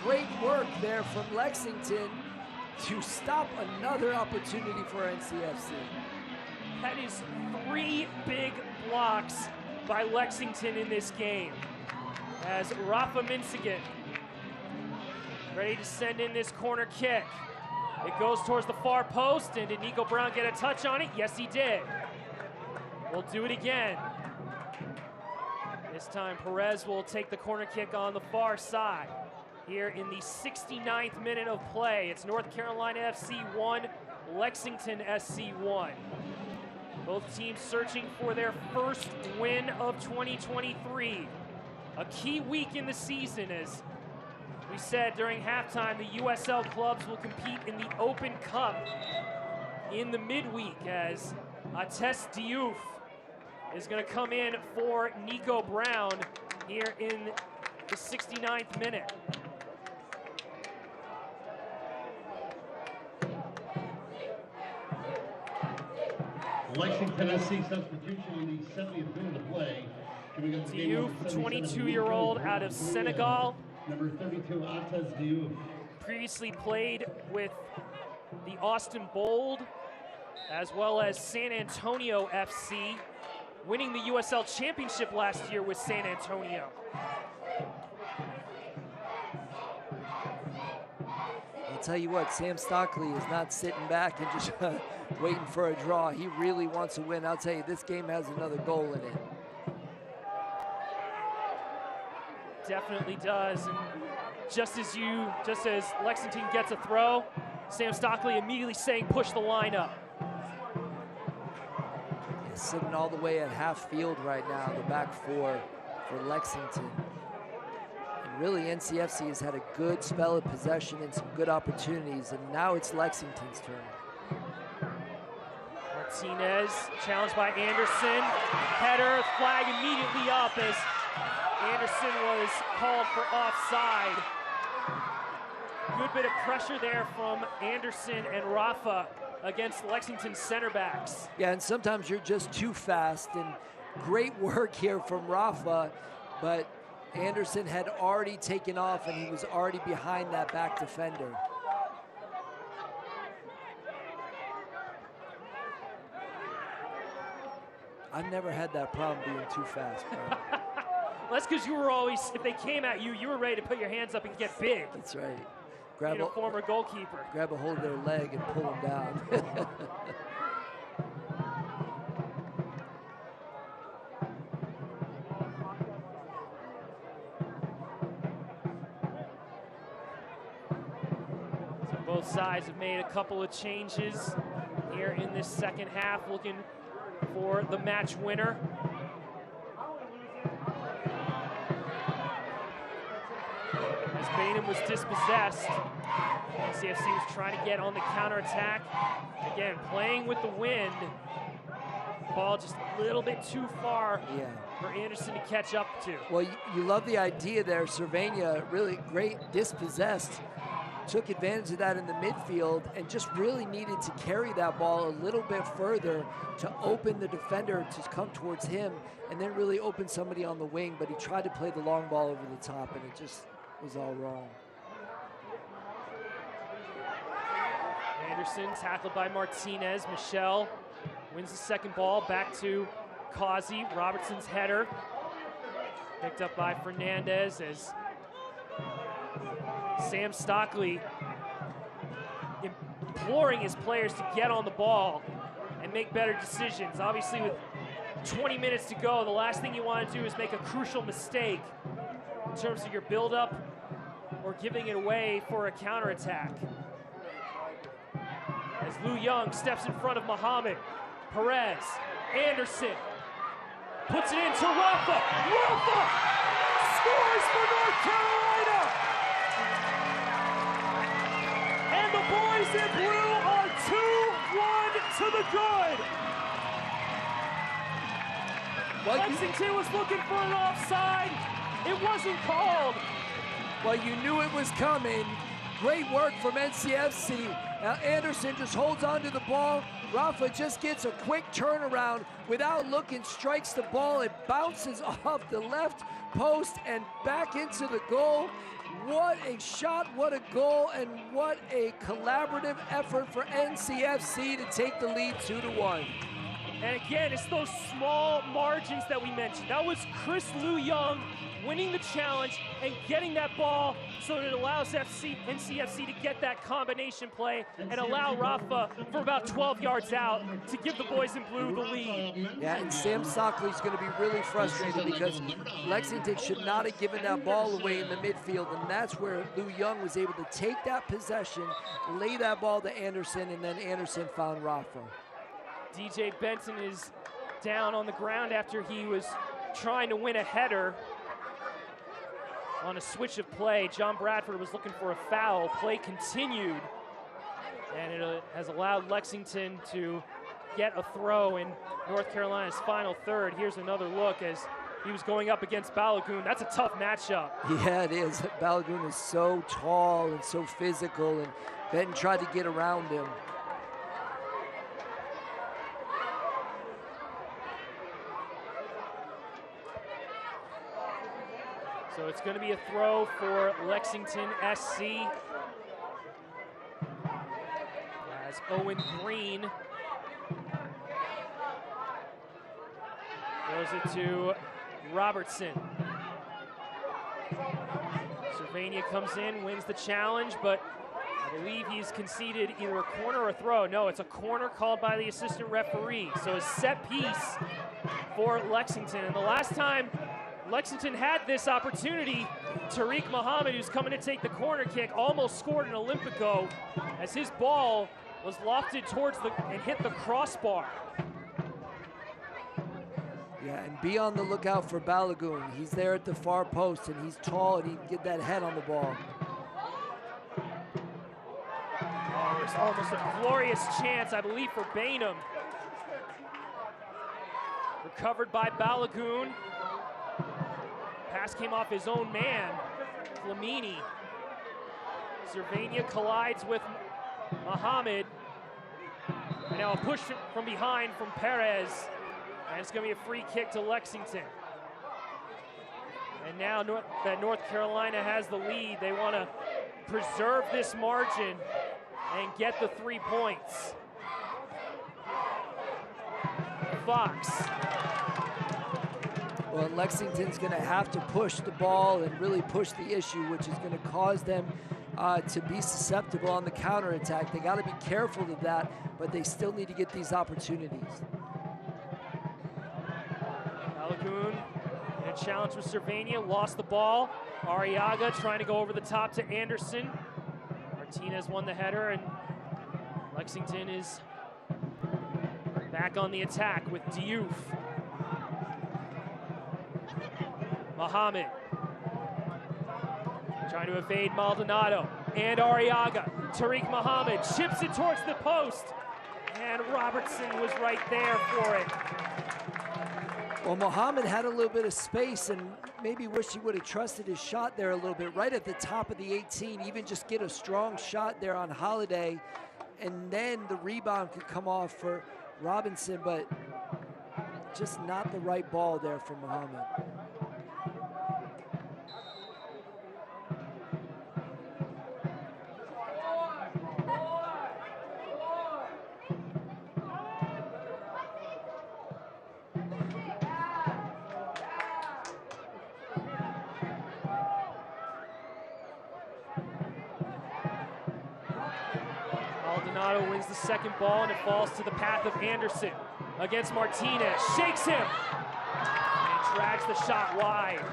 Great work there from Lexington to stop another opportunity for NCFC. That is 3 big blocks by Lexington in this game. As Rafa Minsigan ready to send in this corner kick. It goes towards the far post, and did Nico Brown get a touch on it? Yes, he did. We'll do it again. This time, Perez will take the corner kick on the far side. Here in the 69th minute of play, it's North Carolina FC 1, Lexington SC 1. Both teams searching for their first win of 2023. A key week in the season, as we said during halftime, the USL clubs will compete in the Open Cup in the midweek, as Ates Diouf is going to come in for Nico Brown here in the 69th minute. Lexington SC substitution in the 70th minute of play. Diouf, 22-year-old out of Senegal. Number 32, Ates Diouf. Previously played with the Austin Bold, as well as San Antonio FC, winning the USL Championship last year with San Antonio. I'll tell you what, Sam Stockley is not sitting back and just waiting for a draw. He really wants to win. I'll tell you, this game has another goal in it. Definitely does. And just as Lexington gets a throw, Sam Stockley immediately saying push the line up. He's sitting all the way at half field right now, the back four for Lexington. And really, NCFC has had a good spell of possession and some good opportunities, and now it's Lexington's turn. Martinez challenged by Anderson. Header, flag immediately up as Anderson was called for offside. Good bit of pressure there from Anderson and Rafa against Lexington's center backs. Yeah, and sometimes you're just too fast, and great work here from Rafa, but Anderson had already taken off and he was already behind that back defender. I've never had that problem being too fast, bro. Well, that's because you were always, if they came at you, you were ready to put your hands up and get big. That's right. Grab a former goalkeeper. Grab a hold of their leg and pull them down. So both sides have made a couple of changes here in this second half, looking for the match winner. as Bainham was dispossessed. NCFC was trying to get on the counterattack. Again, playing with the wind. Ball just a little bit too far for Anderson to catch up to. Well, you love the idea there. Cervania, really great dispossessed. Took advantage of that in the midfield and just really needed to carry that ball a little bit further to open the defender to come towards him and then really open somebody on the wing. But he tried to play the long ball over the top and it just was all wrong. Anderson tackled by Martinez. Michel wins the second ball, back to Causey. Robertson's header picked up by Fernandez as Sam Stockley imploring his players to get on the ball and make better decisions. Obviously, with 20 minutes to go, the last thing you want to do is make a crucial mistake in terms of your build-up or giving it away for a counterattack. As Lou Young steps in front of Muhammad. Perez, Anderson, puts it into Rafa. Rafa scores for North Carolina! And the boys in blue are 2-1 to the good. Lexington was looking for an offside. It wasn't called. Well, you knew it was coming. Great work from NCFC. Now Anderson just holds on to the ball. Rafa just gets a quick turnaround without looking, strikes the ball. It bounces off the left post and back into the goal. What a shot, what a goal, and what a collaborative effort for NCFC to take the lead 2-1. And again, it's those small margins that we mentioned. That was Chris Lou Young winning the challenge and getting that ball so that it allows NCFC to get that combination play and allow Rafa for about 12 yards out to give the boys in blue the lead. Yeah, and Sam Stockley's going to be really frustrated because Lexington should not have given that ball away in the midfield, and that's where Lou Young was able to take that possession, lay that ball to Anderson, and then Anderson found Rafa. DJ Benson is down on the ground after he was trying to win a header on a switch of play. John Bradford was looking for a foul. Play continued, and it has allowed Lexington to get a throw in North Carolina's final third. Here's another look as he was going up against Balagoon. That's a tough matchup. Yeah, it is. Balagoon is so tall and so physical, and Benton tried to get around him. So it's going to be a throw for Lexington SC. As Owen Green throws it to Robertson. Cervania comes in, wins the challenge, but I believe he's conceded either a corner or a throw. No, it's a corner called by the assistant referee. So a set piece for Lexington. And the last time Lexington had this opportunity, Tariq Muhammad, who's coming to take the corner kick, almost scored an Olympico as his ball was lofted towards and hit the crossbar. Yeah, and be on the lookout for Balagoon. He's there at the far post, and he's tall, and he can get that head on the ball. Oh, there's almost a glorious chance, I believe, for Bainham. Recovered by Balagoon. Pass came off his own man, Flamini. Cervania collides with Muhammad. And now a push from behind from Perez. And it's going to be a free kick to Lexington. And now that North Carolina has the lead, they want to preserve this margin and get the 3 points. Fox. Well, Lexington's going to have to push the ball and really push the issue, which is going to cause them to be susceptible on the counterattack. They got to be careful of that, but they still need to get these opportunities. Balagoon in a challenge with Cervania, lost the ball. Arriaga trying to go over the top to Anderson. Martinez won the header, and Lexington is back on the attack with Diouf. Muhammad Trying to evade Maldonado and Arriaga. Tariq Muhammad chips it towards the post. And Robertson was right there for it. Well, Muhammad had a little bit of space and maybe wish he would have trusted his shot there a little bit, right at the top of the 18, even just get a strong shot there on Holiday, and then the rebound could come off for Robinson, but just not the right ball there for Muhammad. Maldonado wins the second ball, and it falls to the path of Anderson against Martinez. Shakes him and drags the shot wide.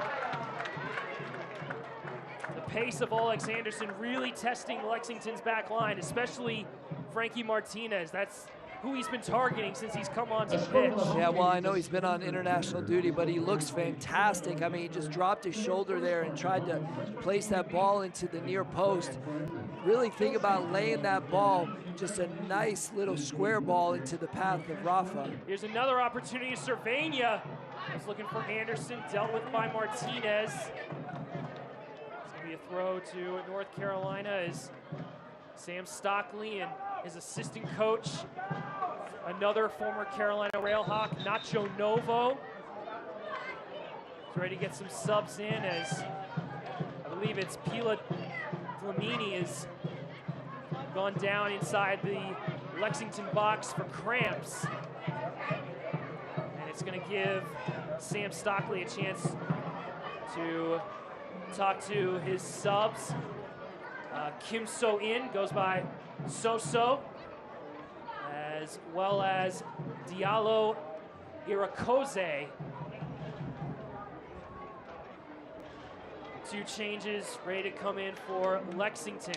The pace of Alex Anderson really testing Lexington's back line, especially Frankie Martinez. That's who he's been targeting since he's come onto the pitch. Yeah, well, I know he's been on international duty, but he looks fantastic. I mean, he just dropped his shoulder there and tried to place that ball into the near post. Really think about laying that ball, just a nice little square ball into the path of Rafa. Here's another opportunity. Cervania was looking for Anderson, dealt with by Martinez. It's going to be a throw to North Carolina as Sam Stockley and his assistant coach, another former Carolina Railhawk, Nacho Novo, is ready to get some subs in as I believe it's Pila Flamini has gone down inside the Lexington box for cramps. And it's going to give Sam Stockley a chance to talk to his subs. Kim So-in goes by So-So, as well as Diallo Irakoze. Two changes ready to come in for Lexington.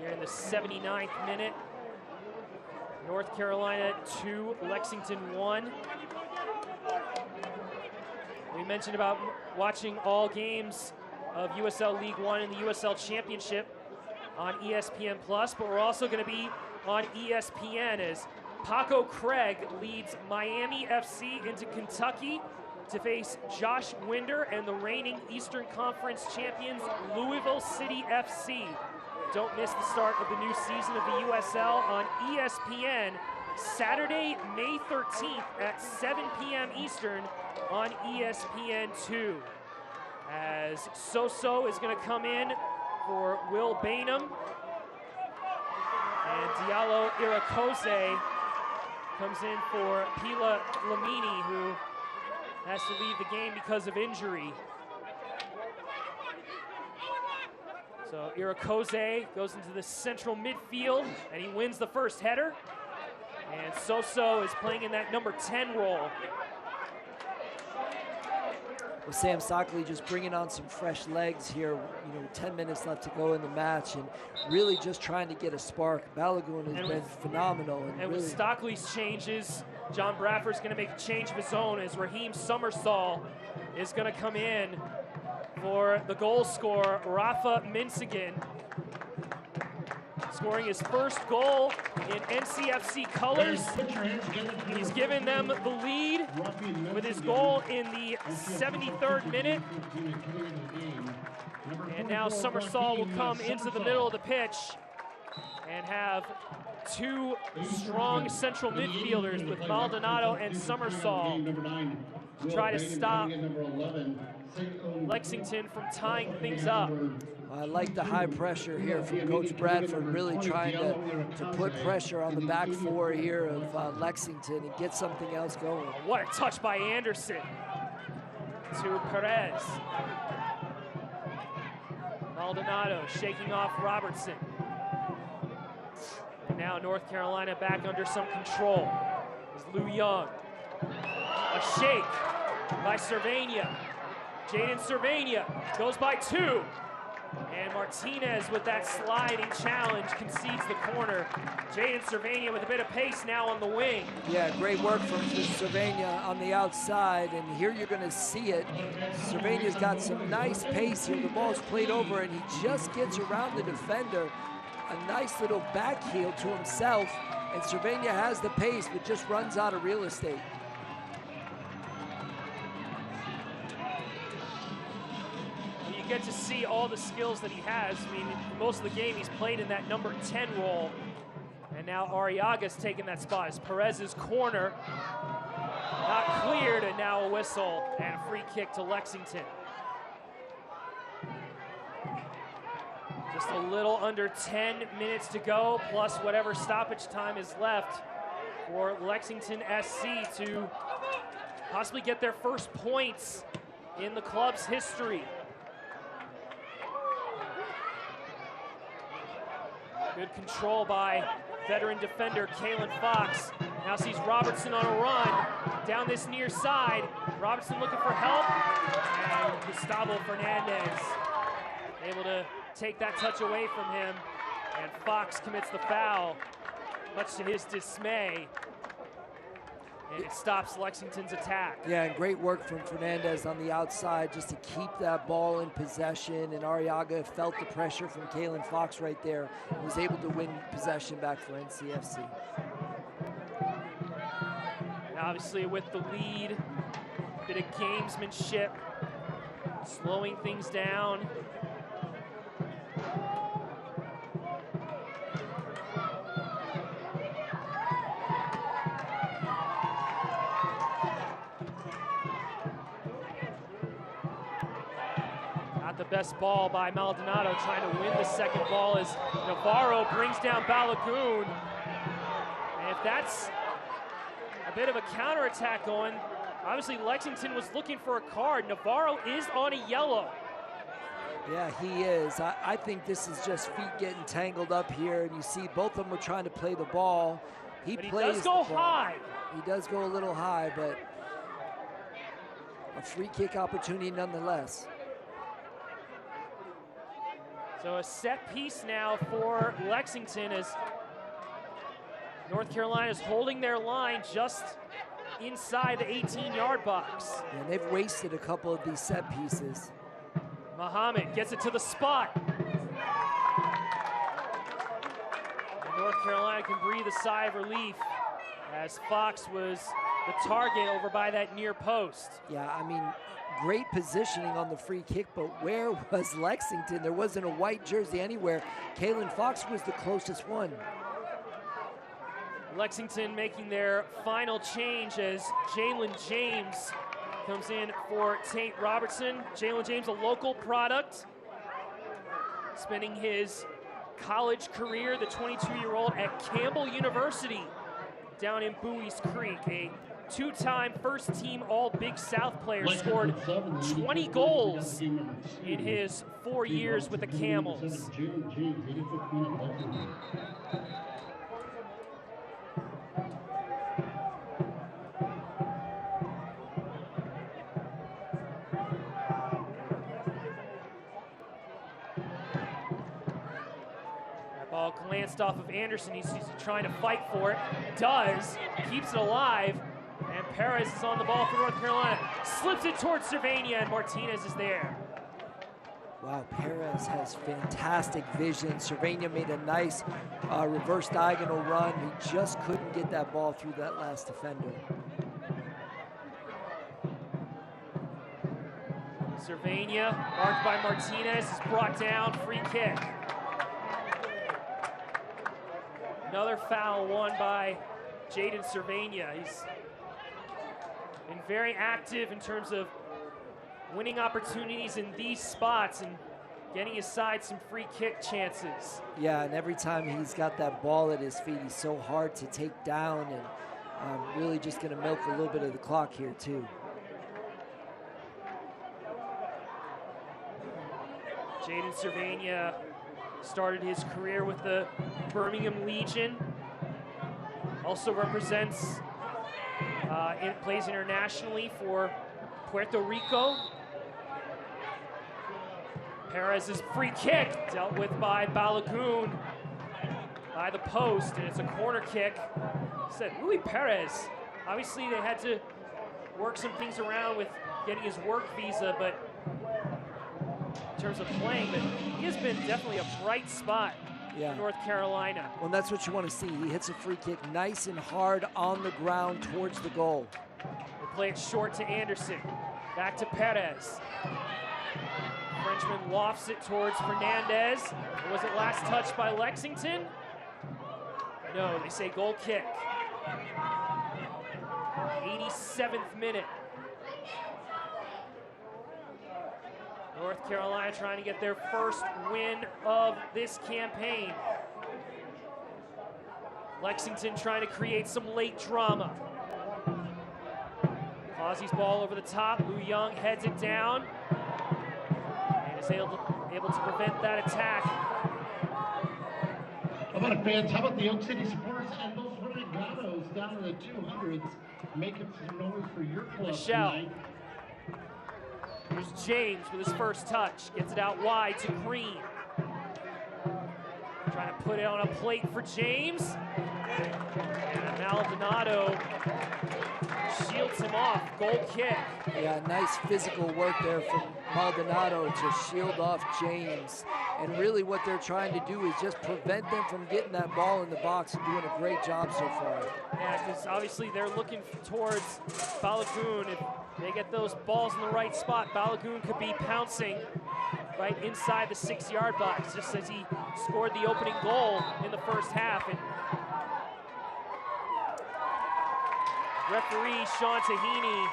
Here in the 79th minute. North Carolina 2, Lexington 1. We mentioned about watching all games of USL League One and the USL Championship on ESPN+, but we're also going to be on ESPN as Paco Craig leads Miami FC into Kentucky to face Josh Winder and the reigning Eastern Conference champions Louisville City FC. Don't miss the start of the new season of the USL on ESPN Saturday, May 13th at 7 p.m. Eastern on ESPN2. As So-So is going to come in for Will Bainham. And Diallo Irakoze comes in for Pila Flamini, who has to leave the game because of injury. So Irakoze goes into the central midfield, and he wins the first header. And So-So is playing in that number 10 role. Well, Sam Stockley just bringing on some fresh legs here, 10 minutes left to go in the match, and really just trying to get a spark. Balogun has been phenomenal. And with Stockley's changes, John Bradford's going to make a change of his own as Raheem Summersall is going to come in for the goal scorer, Rafa Minsigan, scoring his first goal in NCFC colors. He's given them the lead with his goal in the 73rd minute. And now Summersall will come into the middle of the pitch and have two strong central midfielders with Maldonado and Summersall to try to stop Lexington from tying things up. I like the high pressure here from Coach Bradford, really trying to put pressure on the back four here of Lexington and get something else going. What a touch by Anderson to Perez. Maldonado shaking off Robertson. And now North Carolina back under some control. Is Lou Young. A shake by Cervania. Jaden Cervania goes by two. And Martinez with that sliding challenge concedes the corner. Jaden Cervania with a bit of pace now on the wing. Yeah, great work from Cervania on the outside, and here you're going to see it. Cervania's got some nice pace here. The ball's played over, and he just gets around the defender. A nice little back heel to himself, and Cervania has the pace, but just runs out of real estate. You get to see all the skills that he has. I mean, for most of the game, he's played in that number 10 role. And now Arriaga's taken that spot. It's Perez's corner. Not cleared, and now a whistle and a free kick to Lexington. Just a little under 10 minutes to go, plus whatever stoppage time is left for Lexington SC to possibly get their first points in the club's history. Good control by veteran defender Kalen Fox. Now sees Robertson on a run down this near side. Robertson looking for help, and Gustavo Fernandez able to take that touch away from him, and Fox commits the foul, much to his dismay. And it stops Lexington's attack. Yeah, and great work from Fernandez on the outside just to keep that ball in possession. And Arriaga felt the pressure from Kalen Fox right there and was able to win possession back for NCFC. And obviously with the lead, a bit of gamesmanship, slowing things down. The best ball by Maldonado, trying to win the second ball as Navarro brings down Balagoon. And if that's a bit of a counterattack going, obviously Lexington was looking for a card. Navarro is on a yellow. Yeah, he is. I think this is just feet getting tangled up here, and you see both of them were trying to play the ball. He plays does go high. He does go a little high, but a free kick opportunity nonetheless. So a set piece now for Lexington as North Carolina is holding their line just inside the 18-yard box. And they've wasted a couple of these set pieces. Muhammad gets it to the spot. And North Carolina can breathe a sigh of relief as Fox was the target over by that near post. Yeah, I mean, great positioning on the free kick, but where was Lexington? There wasn't a white jersey anywhere. Kalen Fox was the closest one. Lexington making their final change as Jalen James comes in for Tate Robertson. Jalen James, a local product, spending his college career, the 22-year-old, at Campbell University down in Bowie's Creek. A two-time first-team All-Big South player, scored 20 goals in his 4 years with the Camels. That ball glanced off of Anderson. He's trying to fight for it. Does. Keeps it alive. And Perez is on the ball for North Carolina. Slips it towards Cervania, and Martinez is there. Wow, Perez has fantastic vision. Cervania made a nice reverse diagonal run. He just couldn't get that ball through that last defender. Cervania, marked by Martinez, is brought down. Free kick. Another foul won by Jaden Cervania. He's been very active in terms of winning opportunities in these spots and getting his side some free kick chances. Yeah, and every time he's got that ball at his feet, he's so hard to take down, and really just going to milk a little bit of the clock here too. Jaden Cervania started his career with the Birmingham Legion. Also represents, plays internationally for Puerto Rico. Perez's free kick dealt with by Balogun by the post, and it's a corner kick. Said Rui Perez. Obviously, they had to work some things around with getting his work visa, but in terms of playing, but he has been definitely a bright spot in North Carolina. Well, that's what you want to see. He hits a free kick nice and hard on the ground towards the goal. They play it short to Anderson. Back to Perez. Frenchman lofts it towards Fernandez. Or was it last touched by Lexington? No, they say goal kick. 87th minute. North Carolina trying to get their first win of this campaign. Lexington trying to create some late drama. Causey's ball over the top. Lou Young heads it down and is able to prevent that attack. How about it, fans? How about the Oak City supporters and those Renegados down in the 200s making some noise for your club Michelle. tonight? Here's James with his first touch. Gets it out wide to Green. Trying to put it on a plate for James. And Maldonado shields him off. Goal kick. Yeah, nice physical work there from Maldonado to shield off James. And really what they're trying to do is just prevent them from getting that ball in the box, and doing a great job so far. Yeah, because obviously they're looking towards Balogun. If they get those balls in the right spot, Balogun could be pouncing right inside the 6-yard box, just as he scored the opening goal in the first half. And referee Sean Tahini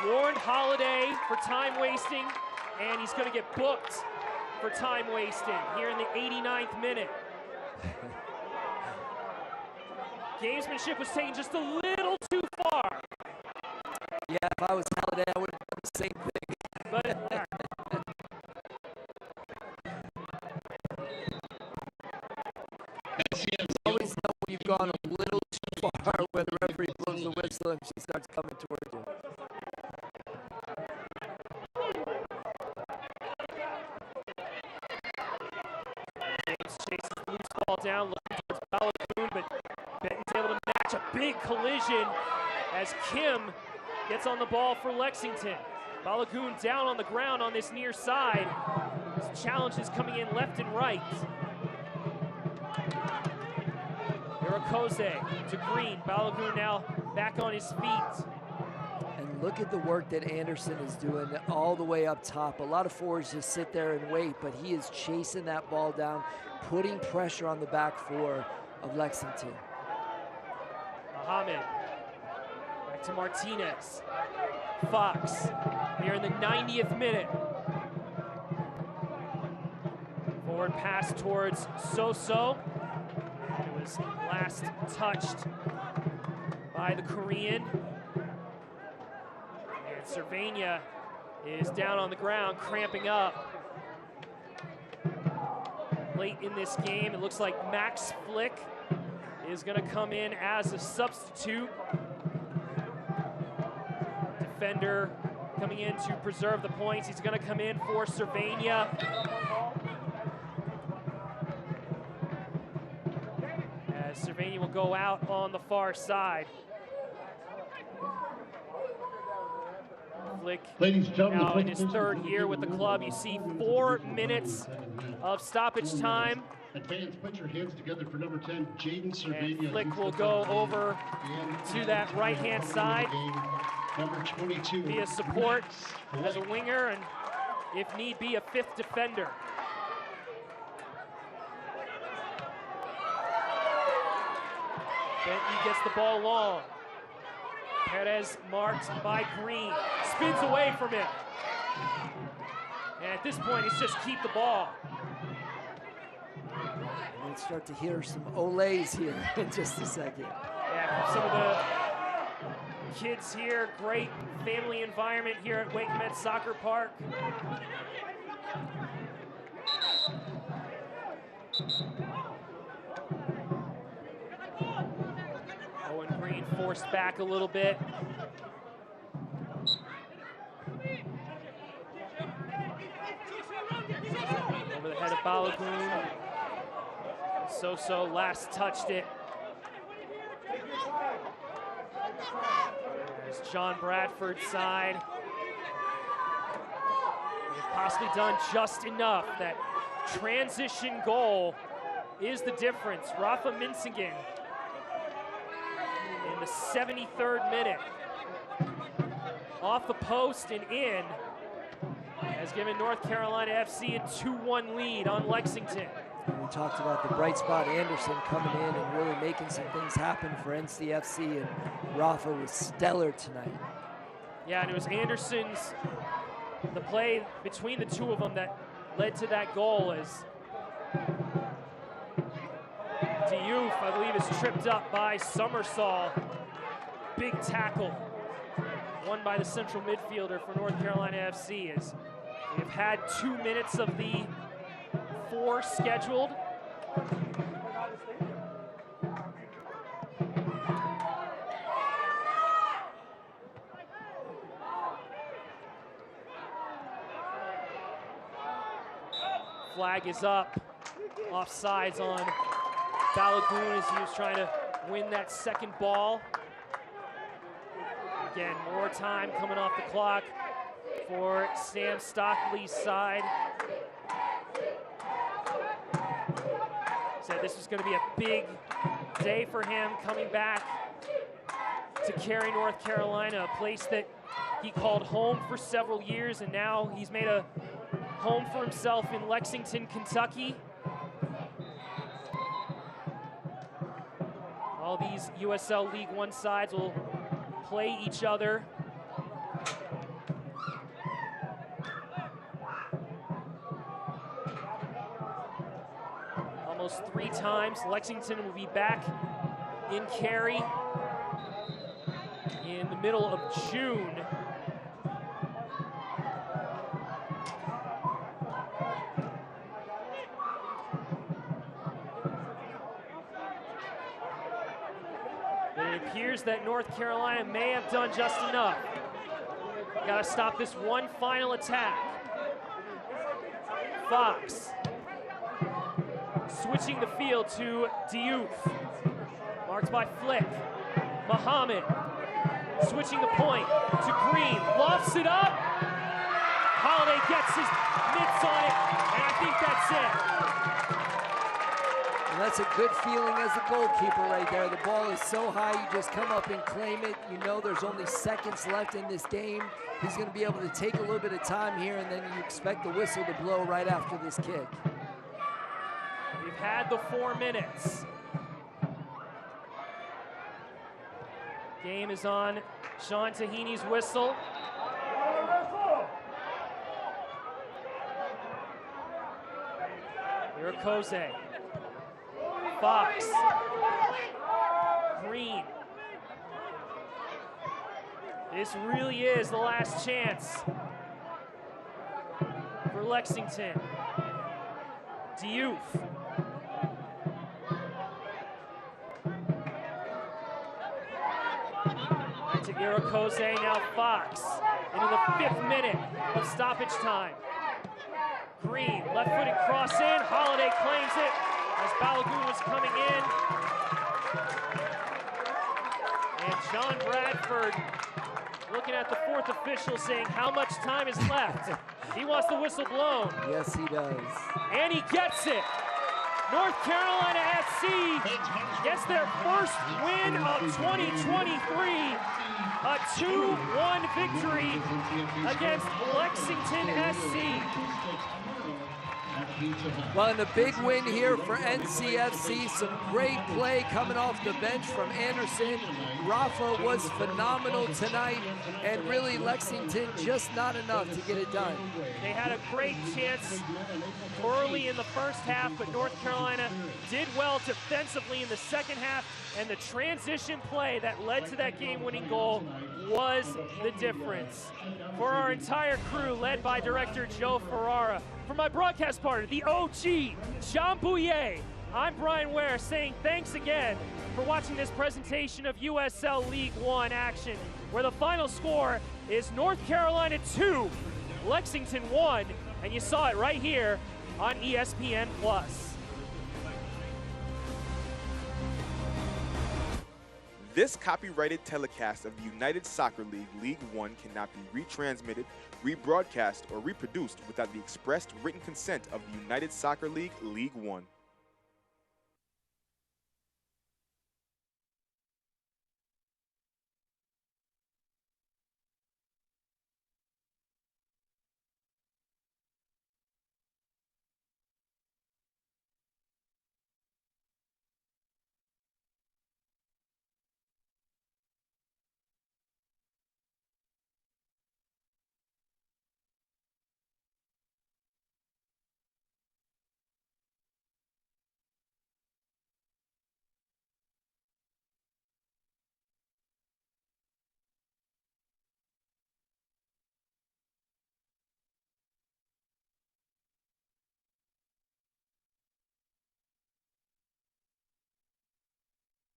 warned Holiday for time wasting, and he's going to get booked for time wasting here in the 89th minute. Gamesmanship was taken just a little too far. Yeah, if I was Holiday, I would have done the same thing. But always know when you've gone a little too far where the referee blows the whistle and she starts coming towards you. James chases the loose ball down, looking towards Balogun, but Benton's able to match a big collision as Kim gets on the ball for Lexington. Balogun down on the ground on this near side. His challenges coming in left and right. Irakoze to Green. Balogun now back on his feet. And look at the work that Anderson is doing all the way up top. A lot of forwards just sit there and wait, but he is chasing that ball down, putting pressure on the back four of Lexington. Mohamed back to Martinez. Fox here in the 90th minute. Forward pass towards Soso. It was last touched by the Korean. And Cervania is down on the ground, cramping up. Late in this game, it looks like Max Flick is going to come in as a substitute. Defender coming in to preserve the points. He's going to come in for Cervania. As Cervania will go out on the far side. Flick now in his third year with the club. You see 4 minutes of stoppage time. Fans, put your hands together for number 10, Jaden Cervania. And Flick will go over to that right-hand side. Number 22. Be a support as a winger, and if need be, a fifth defender. Benton gets the ball long. Perez marked by Green. Spins away from him. And at this point, it's just keep the ball. We'll start to hear some olays here in just a second. Yeah, some of the kids here, great family environment here at Wake Med Soccer Park. Owen Green forced back a little bit. Balogun. So last touched it. There's John Bradford's side. They've possibly done just enough. That transition goal is the difference. Rafa Minsingen in the 73rd minute, off the post and in, has given North Carolina FC a 2-1 lead on Lexington. We talked about the bright spot, Anderson coming in and really making some things happen for NCFC, and Rafa was stellar tonight. Yeah, and it was Anderson's, the play between the two of them that led to that goal, as Diouf, I believe, is tripped up by Summersall. Big tackle won by the central midfielder for North Carolina FC, as we've had 2 minutes of the 4 scheduled. Flag is up. Offsides on Balogun as he was trying to win that second ball. Again, more time coming off the clock for Sam Stockley's side. Said this was going to be a big day for him, coming back to carry North Carolina, a place that he called home for several years, and now he's made a home for himself in Lexington, Kentucky. All these USL League One sides will play each other. Almost 3 times. Lexington will be back in Cary in the middle of June. It appears that North Carolina may have done just enough. Got to stop this one final attack. Fox switching the field to Diouf. Marked by Flick. Muhammad switching the point to Green. Lofts it up. Holiday gets his mitts on it, and I think that's it. And that's a good feeling as a goalkeeper right there. The ball is so high, you just come up and claim it. You know there's only seconds left in this game. He's going to be able to take a little bit of time here, and then you expect the whistle to blow right after this kick. We've had the 4 minutes. Game is on Sean Tahini's whistle. Irakoze. Fox. Green. This really is the last chance for Lexington. Diouf. Back to Irakoze, now Fox. Into the 5th minute of stoppage time. Green, left-footed cross in. Holiday claims it as Balogun was coming in. And John Bradford looking at the 4th official saying how much time is left. He wants the whistle blown. Yes, he does. And he gets it. North Carolina FC gets their first win of 2023. A 2-1 victory against Lexington SC. Well, and a big win here for NCFC. Some great play coming off the bench from Anderson. Rafa was phenomenal tonight, and really Lexington just not enough to get it done. They had a great chance early in the first half, but North Carolina did well defensively in the second half, and the transition play that led to that game-winning goal was the difference. For our entire crew, led by director Joe Ferrara, for my broadcast partner, the OG, Jean Bouillet, I'm Brian Ware saying thanks again for watching this presentation of USL League One action, where the final score is North Carolina 2, Lexington 1, and you saw it right here on ESPN+. This copyrighted telecast of the United Soccer League League One cannot be retransmitted, rebroadcast, or reproduced without the expressed written consent of the United Soccer League League One.